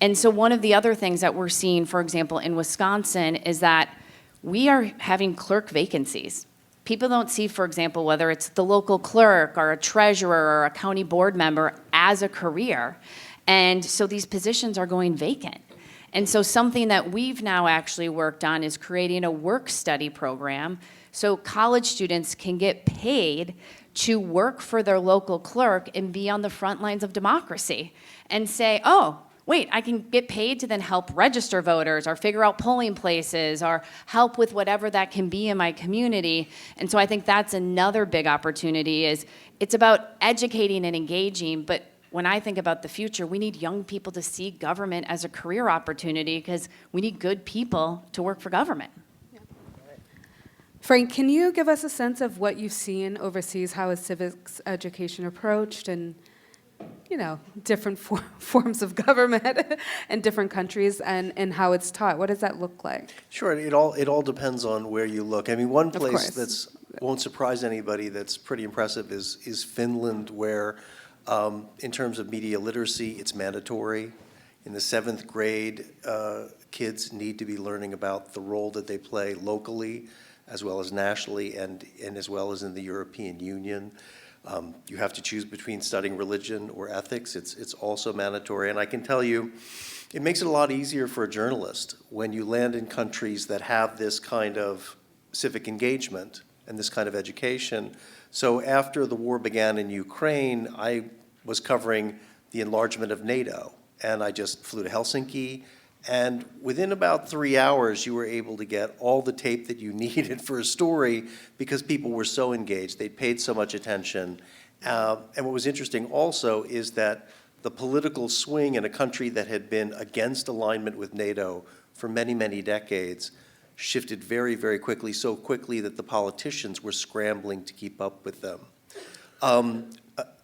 And so one of the other things that we're seeing, for example, in Wisconsin, is that we are having clerk vacancies. People don't see, for example, whether it's the local clerk or a treasurer or a county board member as a career. And so these positions are going vacant. And so something that we've now actually worked on is creating a work study program so college students can get paid to work for their local clerk and be on the front lines of democracy and say, oh, wait, I can get paid to then help register voters or figure out polling places or help with whatever that can be in my community. And so I think that's another big opportunity, is it's about educating and engaging. But when I think about the future, we need young people to see government as a career opportunity, because we need good people to work for government. Frank, can you give us a sense of what you've seen overseas? How is civics education approached, and different forms of government in different countries, and how it's taught? What does that look like? Sure, it all depends on where you look. I mean, one place course. that's won't surprise anybody that's pretty impressive is Finland, where in terms of media literacy, it's mandatory. In the 7th grade, kids need to be learning about the role that they play locally, as well as nationally, and as well as in the European Union. You have to choose between studying religion or ethics. It's also mandatory. And I can tell you, it makes it a lot easier for a journalist when you land in countries that have this kind of civic engagement and this kind of education. So after the war began in Ukraine, I was covering the enlargement of NATO. And I just flew to Helsinki, And within about 3 hours, you were able to get all the tape that you needed for a story because people were so engaged. They paid so much attention. And what was interesting also is that the political swing in a country that had been against alignment with NATO for many, many decades shifted very, very quickly, so quickly that the politicians were scrambling to keep up with them.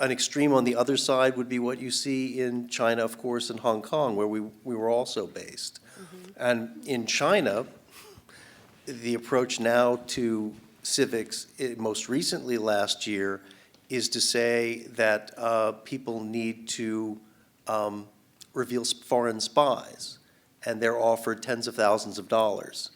An extreme on the other side would be what you see in China, of course, and Hong Kong, where we were also based. And in China, the approach now to civics, most recently last year, is to say that people need to reveal foreign spies, and they're offered tens of thousands of dollars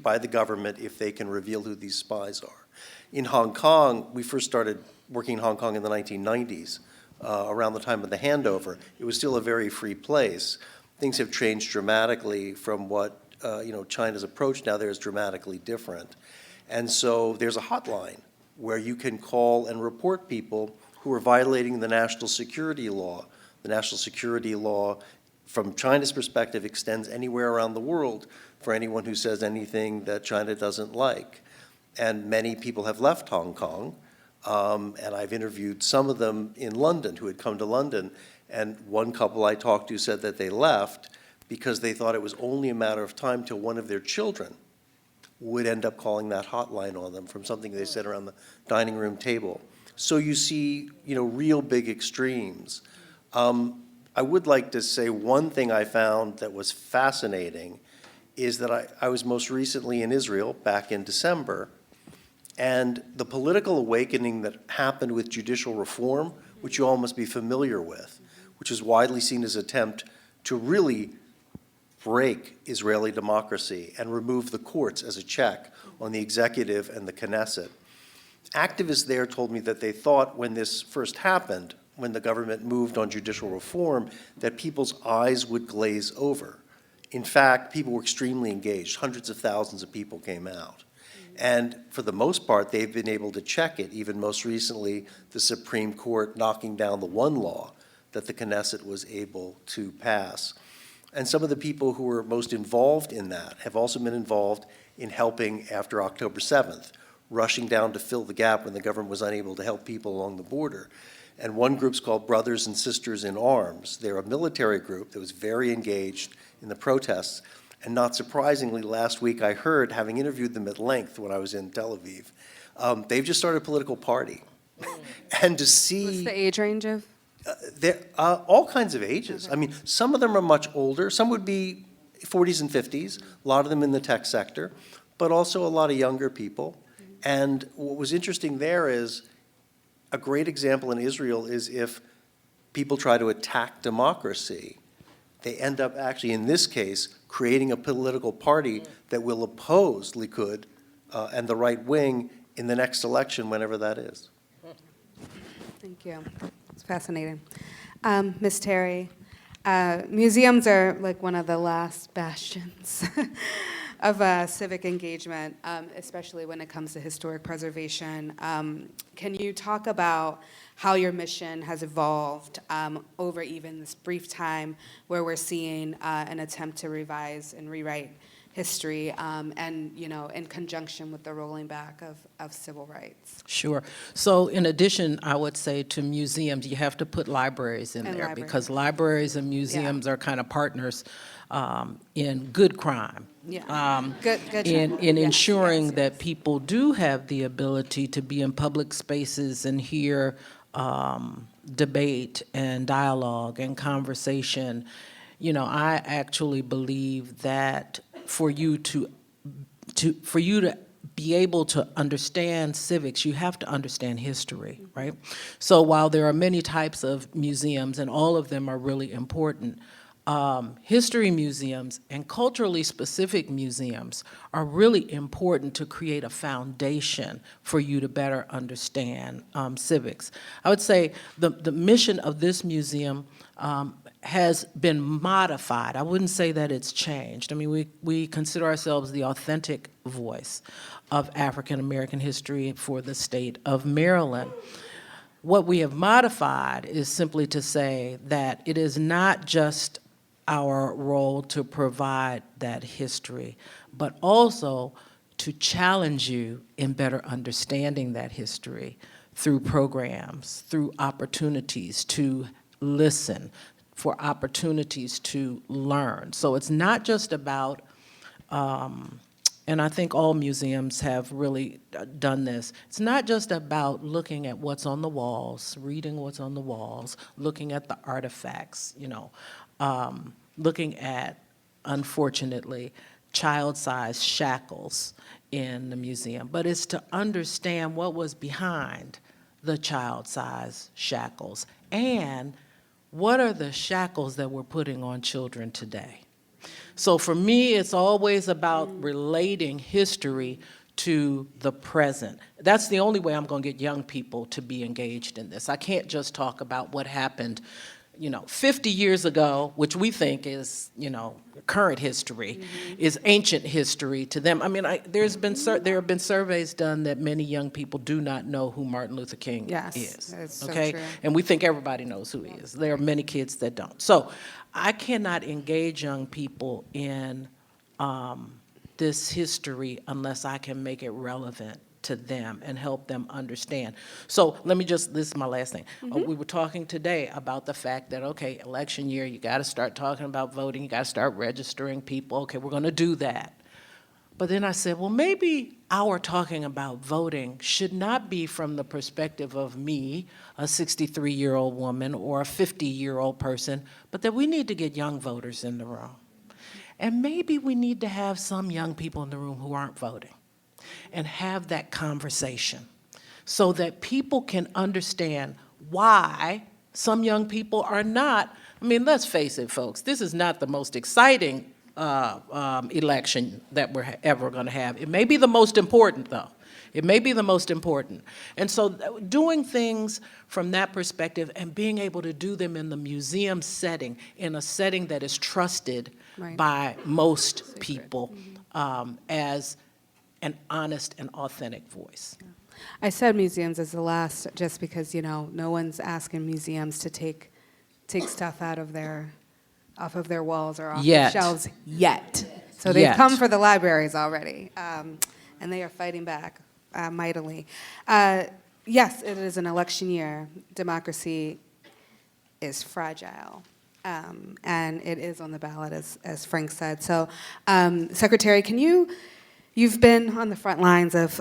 by the government if they can reveal who these spies are. In Hong Kong, we first started working in Hong Kong in the 1990s, around the time of the handover. It was still a very free place. Things have changed dramatically from what China's approach now there is dramatically different. And so there's a hotline where you can call and report people who are violating the national security law. The national security law, from China's perspective, extends anywhere around the world for anyone who says anything that China doesn't like. And many people have left Hong Kong. And I've interviewed some of them in London who had come to London, and one couple I talked to said that they left because they thought it was only a matter of time till one of their children would end up calling that hotline on them from something they said around the dining room table. So you see, real big extremes. I would like to say one thing I found that was fascinating is that I was most recently in Israel back in December. And the political awakening that happened with judicial reform, which you all must be familiar with, which is widely seen as an attempt to really break Israeli democracy and remove the courts as a check on the executive and the Knesset. Activists there told me that they thought when this first happened, when the government moved on judicial reform, that people's eyes would glaze over. In fact, people were extremely engaged. Hundreds of thousands of people came out. And for the most part, they've been able to check it, even most recently, the Supreme Court knocking down the one law that the Knesset was able to pass. And some of the people who were most involved in that have also been involved in helping after October 7th, rushing down to fill the gap when the government was unable to help people along the border. And one group's called Brothers and Sisters in Arms. They're a military group that was very engaged in the protests. And not surprisingly, last week I heard, having interviewed them at length when I was in Tel Aviv, they've just started a political party. And to see... What's the age range of? All kinds of ages. Okay. I mean, some of them are much older. Some would be 40s and 50s, a lot of them in the tech sector, but also a lot of younger people. And what was interesting there is, a great example in Israel is if people try to attack democracy, they end up actually, in this case, creating a political party that will oppose Likud and the right wing in the next election, whenever that is. Thank you. It's fascinating. Ms. Terry, museums are like one of the last bastions of civic engagement, especially when it comes to historic preservation. Can you talk about how your mission has evolved over even this brief time where we're seeing an attempt to revise and rewrite history and, in conjunction with the rolling back of civil rights? Sure. So in addition, I would say to museums, you have to put libraries in there because libraries and museums are kind of partners in good crime. Yeah. Good in ensuring that people do have the ability to be in public spaces and hear debate and dialogue and conversation. I actually believe that for you to be able to understand civics, you have to understand history, right? So while there are many types of museums, and all of them are really important, history museums and culturally specific museums are really important to create a foundation for you to better understand civics. I would say the mission of this museum has been modified. I wouldn't say that it's changed. I mean, we consider ourselves the authentic voice of African American history for the state of Maryland. What we have modified is simply to say that it is not just our role to provide that history, but also to challenge you in better understanding that history through programs, through opportunities to listen, for opportunities to learn. So it's not just about, and I think all museums have really done this, it's not just about looking at what's on the walls, reading what's on the walls, looking at the artifacts, looking at, unfortunately, child-sized shackles in the museum, but it's to understand what was behind the child-sized shackles and what are the shackles that we're putting on children today. So for me, it's always about relating history to the present. That's the only way I'm going to get young people to be engaged in this. I can't just talk about what happened 50 years ago, which we think is, current history, is ancient history to them. I mean, there have been surveys done that many young people do not know who Martin Luther King is. That's so okay? true. And we think everybody knows who he is. There are many kids that don't. So I cannot engage young people in this history unless I can make it relevant to them and help them understand. So this is my last thing. We were talking today about the fact that, okay, election year, you got to start talking about voting, you got to start registering people. Okay, we're going to do that. But then I said, well, maybe our talking about voting should not be from the perspective of me, a 63-year-old woman or a 50-year-old person, but that we need to get young voters in the room. And maybe we need to have some young people in the room who aren't voting and have that conversation so that people can understand why some young people are not. I mean, let's face it, folks, this is not the most exciting election that we're ever going to have. It may be the most important, though. It may be the most important. And so doing things from that perspective and being able to do them in the museum setting, in a setting that is trusted by most people as an honest and authentic voice. I said museums as the last just because, no one's asking museums to take stuff off of their walls or off their shelves yet. So they've come for the libraries already, and they are fighting back mightily. Yes, it is an election year. Democracy is fragile, and it is on the ballot, as Frank said. So, Secretary, you've been on the front lines of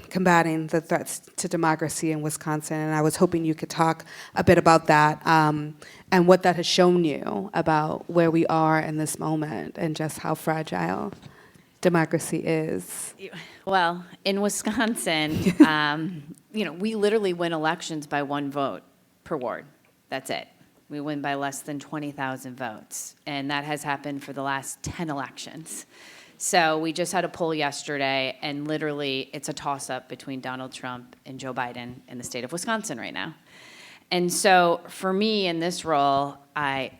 combating the threats to democracy in Wisconsin, and I was hoping you could talk a bit about that and what that has shown you about where we are in this moment and just how fragile democracy is. Well, in Wisconsin, we literally win elections by one vote per ward. That's it. We win by less than 20,000 votes, and that has happened for the last 10 elections. So we just had a poll yesterday, and literally it's a toss-up between Donald Trump and Joe Biden in the state of Wisconsin right now. And so for me in this role, I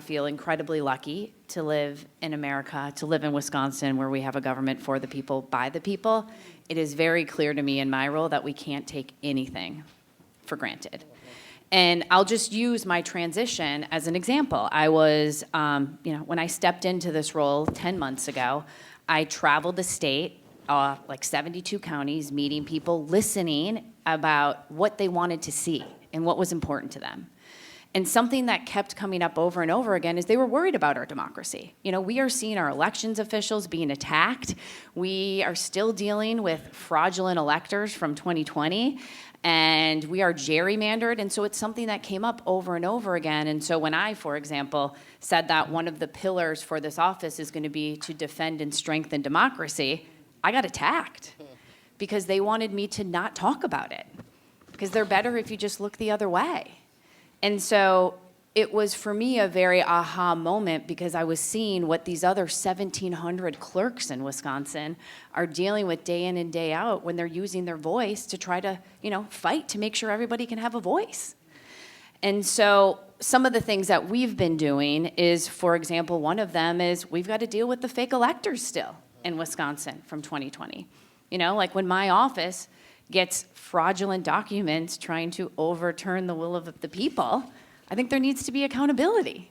feel incredibly lucky to live in America, to live in Wisconsin where we have a government for the people, by the people. It is very clear to me in my role that we can't take anything for granted. And I'll just use my transition as an example. I was, when I stepped into this role 10 months ago, I traveled the state, like 72 counties, meeting people, listening about what they wanted to see and what was important to them. And something that kept coming up over and over again is they were worried about our democracy. We are seeing our elections officials being attacked. We are still dealing with fraudulent electors from 2020. And we are gerrymandered, and so it's something that came up over and over again. And so when I, for example, said that one of the pillars for this office is going to be to defend and strengthen democracy, I got attacked because they wanted me to not talk about it because they're better if you just look the other way. And so it was for me a very aha moment because I was seeing what these other 1,700 clerks in Wisconsin are dealing with day in and day out when they're using their voice to try to, fight to make sure everybody can have a voice. And so some of the things that we've been doing is, for example, one of them is we've got to deal with the fake electors still in Wisconsin from 2020. Like when my office gets fraudulent documents trying to overturn the will of the people, I think there needs to be accountability.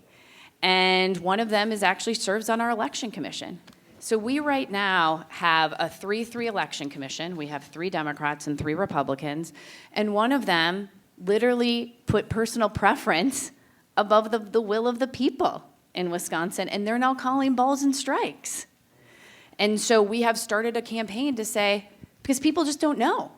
And one of them is actually serves on our election commission. So we right now have a 3-3 election commission. We have 3 Democrats and 3 Republicans. And one of them literally put personal preference above the will of the people in Wisconsin. And they're now calling balls and strikes. And so we have started a campaign to say, because people just don't know.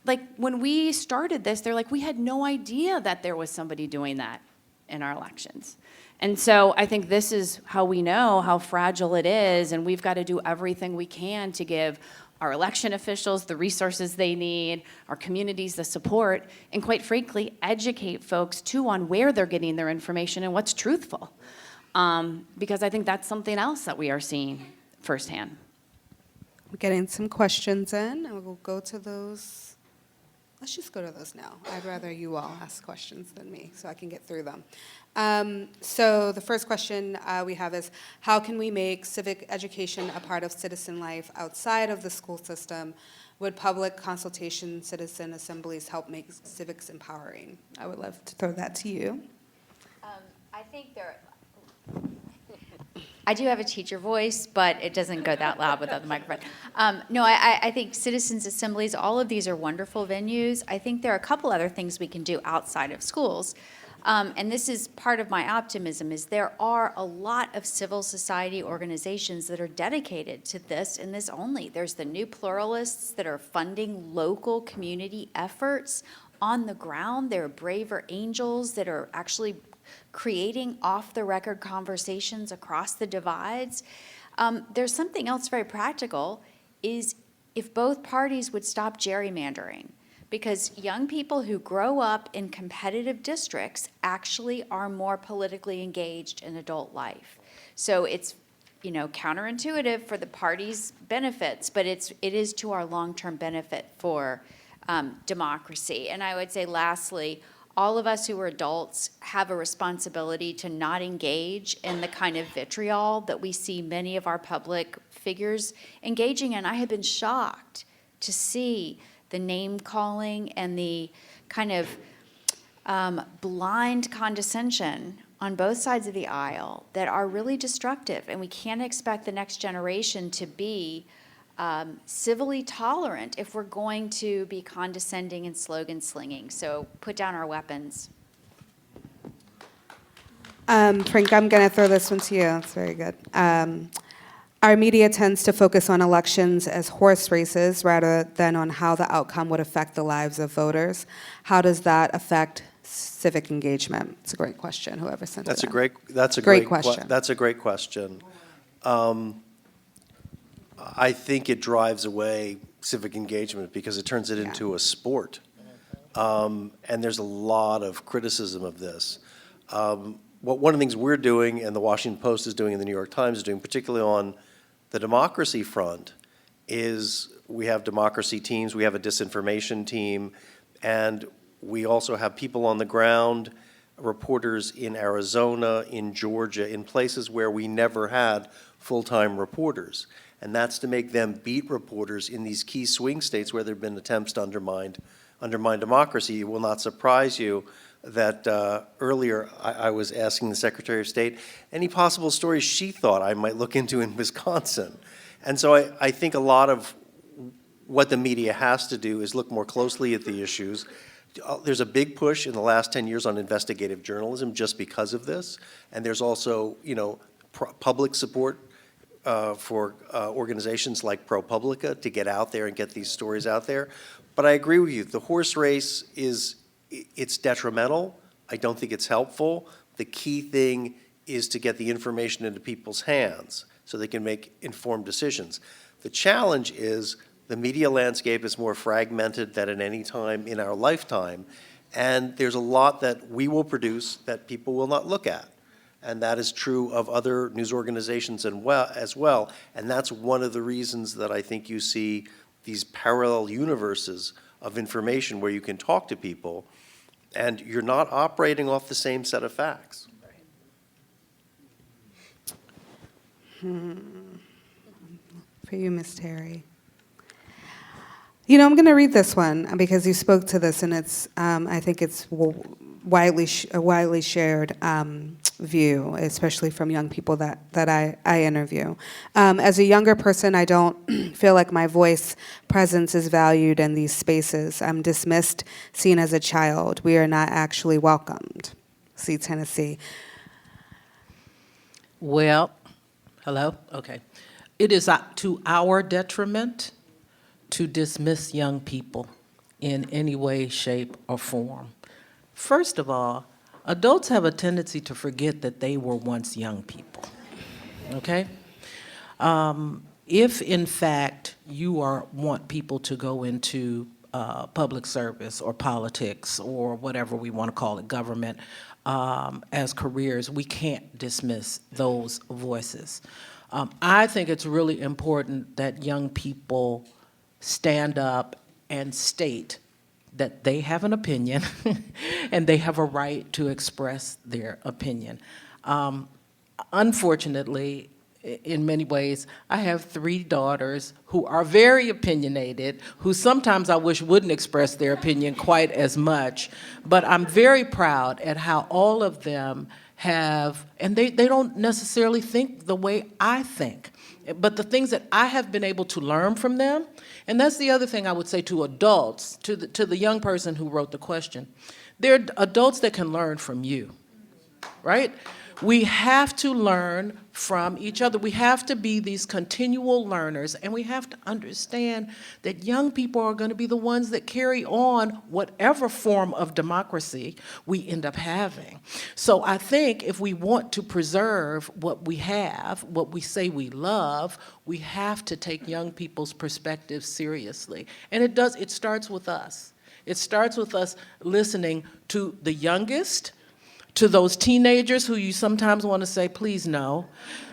Like when we started this, they're like, we had no idea that there was somebody doing that in our elections. And so I think this is how we know how fragile it is, and we've got to do everything we can to give our election officials the resources they need, our communities the support, and quite frankly, educate folks too on where they're getting their information and what's truthful. Because I think that's something else that we are seeing firsthand. We're getting some questions in, and we'll go to those. Let's just go to those now. I'd rather you all ask questions than me, so I can get through them. So the first question we have is, how can we make civic education a part of citizen life outside of the school system? Would public consultation, citizen assemblies help make civics empowering? I would love to throw that to you. I think I do have a teacher voice, but it doesn't go that loud without the microphone. No, I think citizens' assemblies, all of these are wonderful venues. I think there are a couple other things we can do outside of schools. And this is part of my optimism, is there are a lot of civil society organizations that are dedicated to this and this only. There's the New Pluralists that are funding local community efforts on the ground. There are Braver Angels that are actually creating off-the-record conversations across the divides. There's something else very practical, is if both parties would stop gerrymandering. Because young people who grow up in competitive districts actually are more politically engaged in adult life. So it's, counterintuitive for the party's benefits, but it is to our long-term benefit for democracy. And I would say lastly, all of us who are adults have a responsibility to not engage in the kind of vitriol that we see many of our public figures engaging in. I have been shocked to see the name calling and the kind of blind condescension on both sides of the aisle that are really destructive. And we can't expect the next generation to be civilly tolerant if we're going to be condescending and slogan slinging. So put down our weapons. Frank, I'm going to throw this one to you. That's very good. Our media tends to focus on elections as horse races rather than on how the outcome would affect the lives of voters. How does that affect civic engagement? It's a great question, whoever sent it in. That's a Great great question. That's a great question. I think it drives away civic engagement because it turns it into a sport. And there's a lot of criticism of this. One of the things we're doing, and the Washington Post is doing, and the New York Times is doing, particularly on the democracy front, is we have democracy teams, we have a disinformation team, and we also have people on the ground, reporters in Arizona, in Georgia, in places where we never had full-time reporters. And that's to make them beat reporters in these key swing states where there have been attempts to undermine democracy. It will not surprise you that earlier I was asking the Secretary of State any possible stories she thought I might look into in Wisconsin. And so I think a lot of what the media has to do is look more closely at the issues. There's a big push in the last 10 years on investigative journalism just because of this. And there's also, public support for organizations like ProPublica to get out there and get these stories out there. But I agree with you. The horse race it's detrimental. I don't think it's helpful. The key thing is to get the information into people's hands so they can make informed decisions. The challenge is the media landscape is more fragmented than at any time in our lifetime, and there's a lot that we will produce that people will not look at. And that is true of other news organizations as well. And that's one of the reasons that I think you see these parallel universes of information where you can talk to people and you're not operating off the same set of facts. For you, Ms. Terry. I'm going to read this one because you spoke to this, and it's I think it's widely shared view, especially from young people that I interview. As a younger person, I don't feel like my voice presence is valued in these spaces. I'm dismissed, seen as a child. We are not actually welcomed. See, Tennessee. Well, hello? Okay. It is to our detriment to dismiss young people in any way, shape, or form. First of all, adults have a tendency to forget that they were once young people, okay? If, in fact, you want people to go into public service or politics or whatever we want to call it, government, as careers, we can't dismiss those voices. I think it's really important that young people stand up and state that they have an opinion and they have a right to express their opinion. Unfortunately, in many ways, I have 3 daughters who are very opinionated, who sometimes I wish wouldn't express their opinion quite as much, but I'm very proud at how all of them have, and they don't necessarily think the way I think, but the things that I have been able to learn from them, and that's the other thing I would say to adults, to the young person who wrote the question. They're adults that can learn from you, right? We have to learn from each other. We have to be these continual learners, and we have to understand that young people are going to be the ones that carry on whatever form of democracy we end up having. So I think if we want to preserve what we have, what we say we love, we have to take young people's perspectives seriously. And it starts with us. It starts with us listening to the youngest, to those teenagers who you sometimes want to say, please no,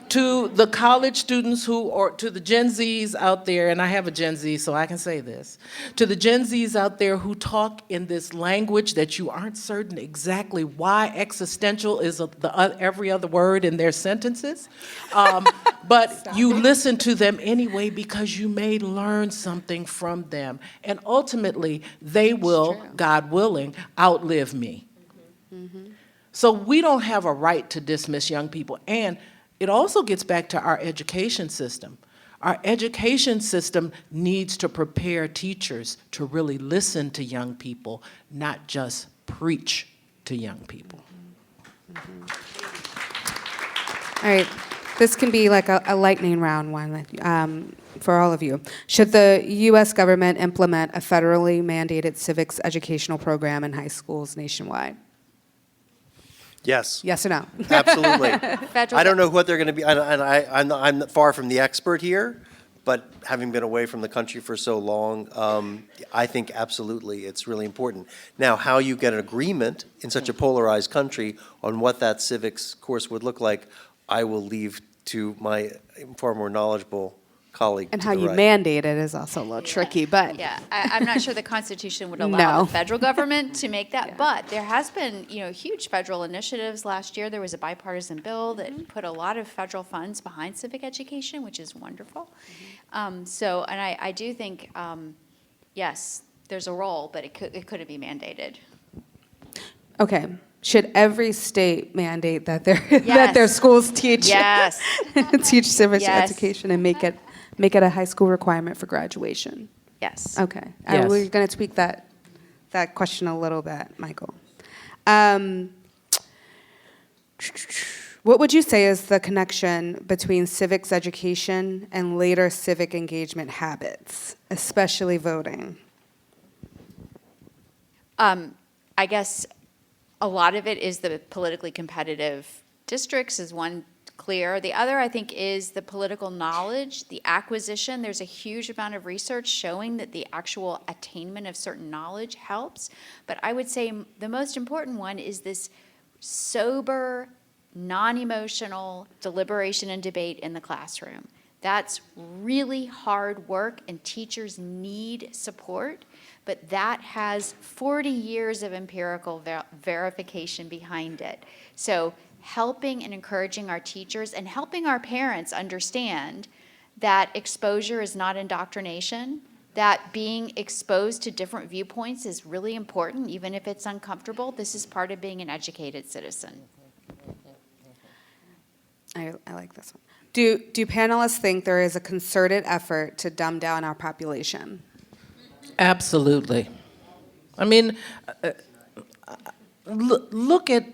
to the college students or to the Gen Zs out there, and I have a Gen Z, so I can say this, to the Gen Zs out there who talk in this language that you aren't certain exactly why existential is every other word in their sentences, but you listen to them anyway because you may learn something from them, and ultimately they will, God willing, outlive me. So we don't have a right to dismiss young people. And it also gets back to our education system. Our education system needs to prepare teachers to really listen to young people, not just preach to young people. All right, this can be like a lightning round one for all of you. Should the U.S. government implement a federally mandated civics educational program in high schools nationwide? Yes. Yes or no? Absolutely. Federal- I don't know what they're going to be, and I'm far from the expert here, but having been away from the country for so long, I think absolutely it's really important. Now, how you get an agreement in such a polarized country on what that civics course would look like, I will leave to my far more knowledgeable colleague And to how the you right. mandate it is also a little tricky, but Yeah, I'm not sure the Constitution would allow No. the federal government to make that, but there has been, huge federal initiatives. Last year, there was a bipartisan bill that put a lot of federal funds behind civic education, which is wonderful. And I do think, yes, there's a role, but it couldn't be mandated. okay. Should every state mandate that their Yes. schools teach Yes. teach civics Yes. education and make it a high school requirement for graduation? Yes. Okay. Yes. We're going to tweak that question a little bit, Michael. What would you say is the connection between civics education and later civic engagement habits, especially voting? I guess a lot of it is the politically competitive districts is one clear. The other, I think, is the political knowledge, the acquisition. There's a huge amount of research showing that the actual attainment of certain knowledge helps. But I would say the most important one is this sober, non-emotional deliberation and debate in the classroom. That's really hard work, and teachers need support. But that has 40 years of empirical verification behind it. So helping and encouraging our teachers and helping our parents understand that exposure is not indoctrination, that being exposed to different viewpoints is really important, even if it's uncomfortable. This is part of being an educated citizen. I like this one. Do panelists think there is a concerted effort to dumb down our population? Absolutely. I mean, look at,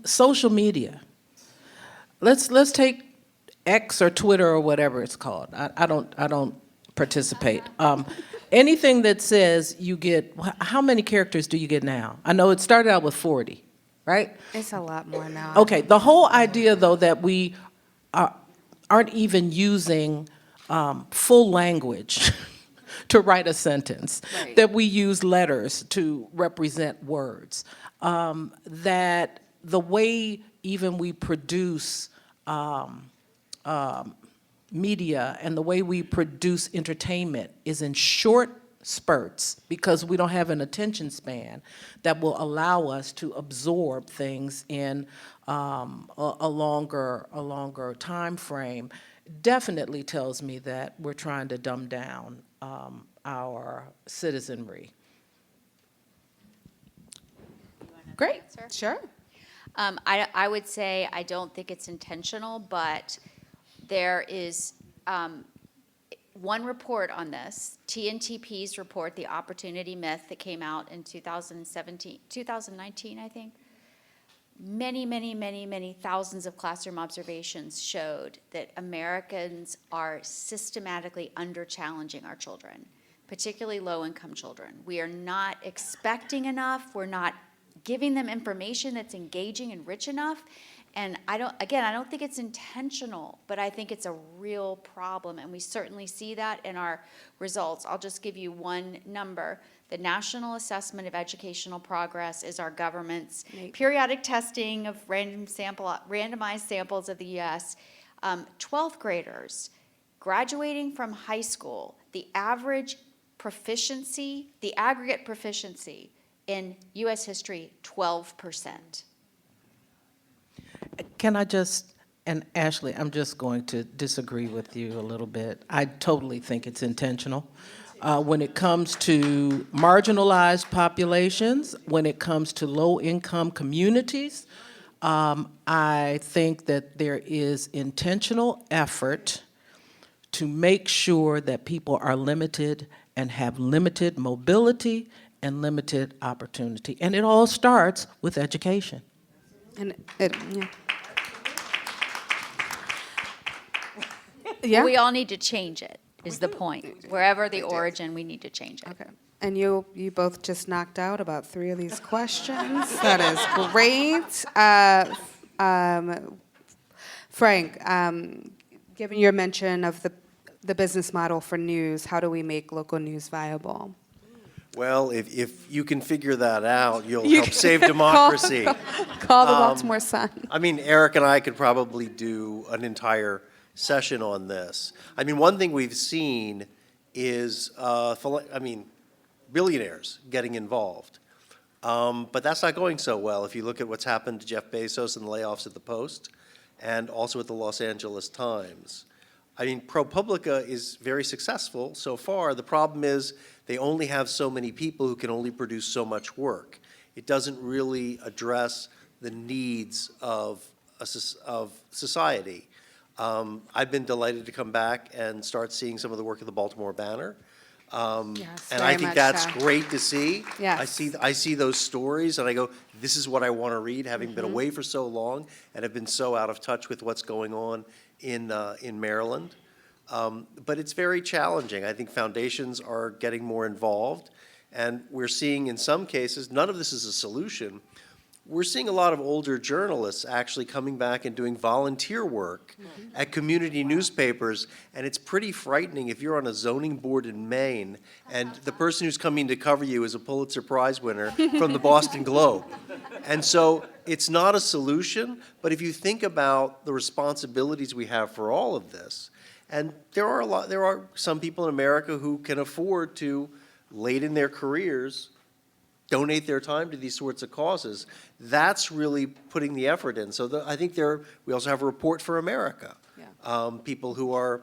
social media. Let's take X or Twitter or whatever it's called. I don't participate. Anything that says you get, how many characters do you get now? I know it started out with 40, right? It's a lot more now. Okay, the whole idea, though, that we aren't even using full language to write a sentence, Right. that we use letters to represent words, that the way even we produce media and the way we produce entertainment is in short spurts because we don't have an attention span that will allow us to absorb things in a longer time frame, definitely tells me that we're trying to dumb down our citizenry. Great. Sure. I would say I don't think it's intentional, but there is one report on this, TNTP's report, The Opportunity Myth, that came out in 2019, I think. Many thousands of classroom observations showed that Americans are systematically under-challenging our children, particularly low-income children. We are not expecting enough. We're not giving them information that's engaging and rich enough. And I don't think it's intentional, but I think it's a real problem, and we certainly see that in our results. I'll just give you one number. The National Assessment of Educational Progress is our government's periodic testing of randomized samples of the U.S. 12th graders graduating from high school, the average proficiency, the aggregate proficiency in U.S. history, 12%. Can I just, and Ashley, I'm just going to disagree with you a little bit. I totally think it's intentional. When it comes to marginalized populations, when it comes to low-income communities, I think that there is intentional effort to make sure that people are limited and have limited mobility and limited opportunity. And it all starts with education. And yeah. We all need to change it, is the point. Wherever the origin, we need to change it. Okay. And you both just knocked out about 3 of these questions. That is great. Frank, given your mention of the business model for news, how do we make local news viable? Well, if you can figure that out, you'll help save democracy. Call the Baltimore Sun. I mean, Eric and I could probably do an entire session on this. I mean, one thing we've seen is, billionaires getting involved. But that's not going so well if you look at what's happened to Jeff Bezos and the layoffs at the Post and also at the Los Angeles Times. I mean, ProPublica is very successful so far. The problem is they only have so many people who can only produce so much work. It doesn't really address the needs of society. I've been delighted to come back and start seeing some of the work of the Baltimore Banner. Yes, And I very think much that's so. great to see. Yes. I see those stories and I go, this is what I want to read, having been away for so long and have been so out of touch with what's going on in Maryland. But it's very challenging. I think foundations are getting more involved, and we're seeing in some cases, none of this is a solution. We're seeing a lot of older journalists actually coming back and doing volunteer work at community newspapers, and it's pretty frightening if you're on a zoning board in Maine and the person who's coming to cover you is a Pulitzer Prize winner from the Boston Globe. And so it's not a solution, but if you think about the responsibilities we have for all of this, and there are some people in America who can afford to, late in their careers, donate their time to these sorts of causes. That's really putting the effort in. So I think we also have a Report for America. Yeah. People who are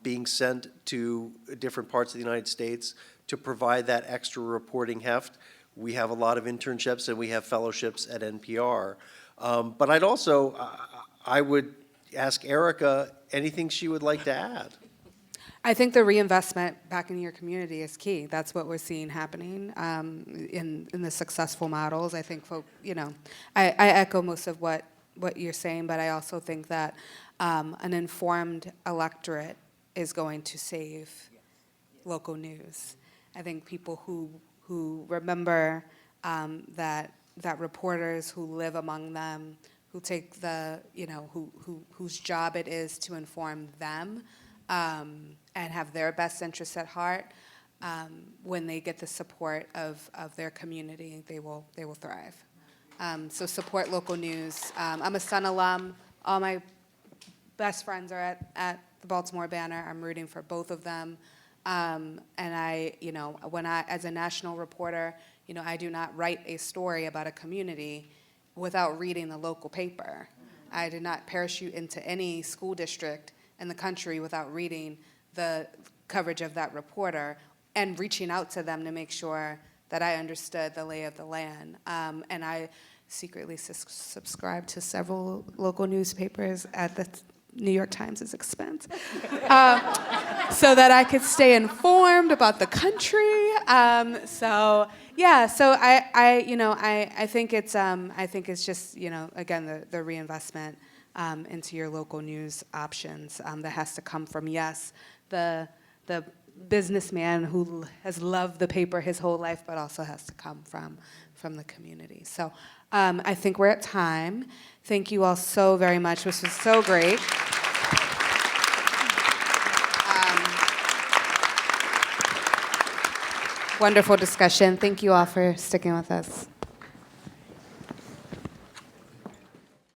being sent to different parts of the United States to provide that extra reporting heft. We have a lot of internships and we have fellowships at NPR. But I would ask Erica anything she would like to add. I think the reinvestment back in your community is key. That's what we're seeing happening in the successful models. I think, I echo most of what you're saying, but I also think that an informed electorate is going to save local news. I think people who remember that reporters who live among them, who take whose job it is to inform them, and have their best interests at heart, when they get the support of their community, they will thrive. So support local news. I'm a Sun alum. All my best friends are at the Baltimore Banner. I'm rooting for both of them. And as a national reporter, I do not write a story about a community without reading the local paper. I did not parachute into any school district in the country without reading the coverage of that reporter and reaching out to them to make sure that I understood the lay of the land. And I secretly subscribe to several local newspapers at the New York Times' expense, so that I could stay informed about the country. So I think it's just, again, the reinvestment into your local news options that has to come from, yes, the businessman who has loved the paper his whole life, but also has to come from the community. So I think we're at time. Thank you all so very much. This was so great. Wonderful discussion. Thank you all for sticking with us.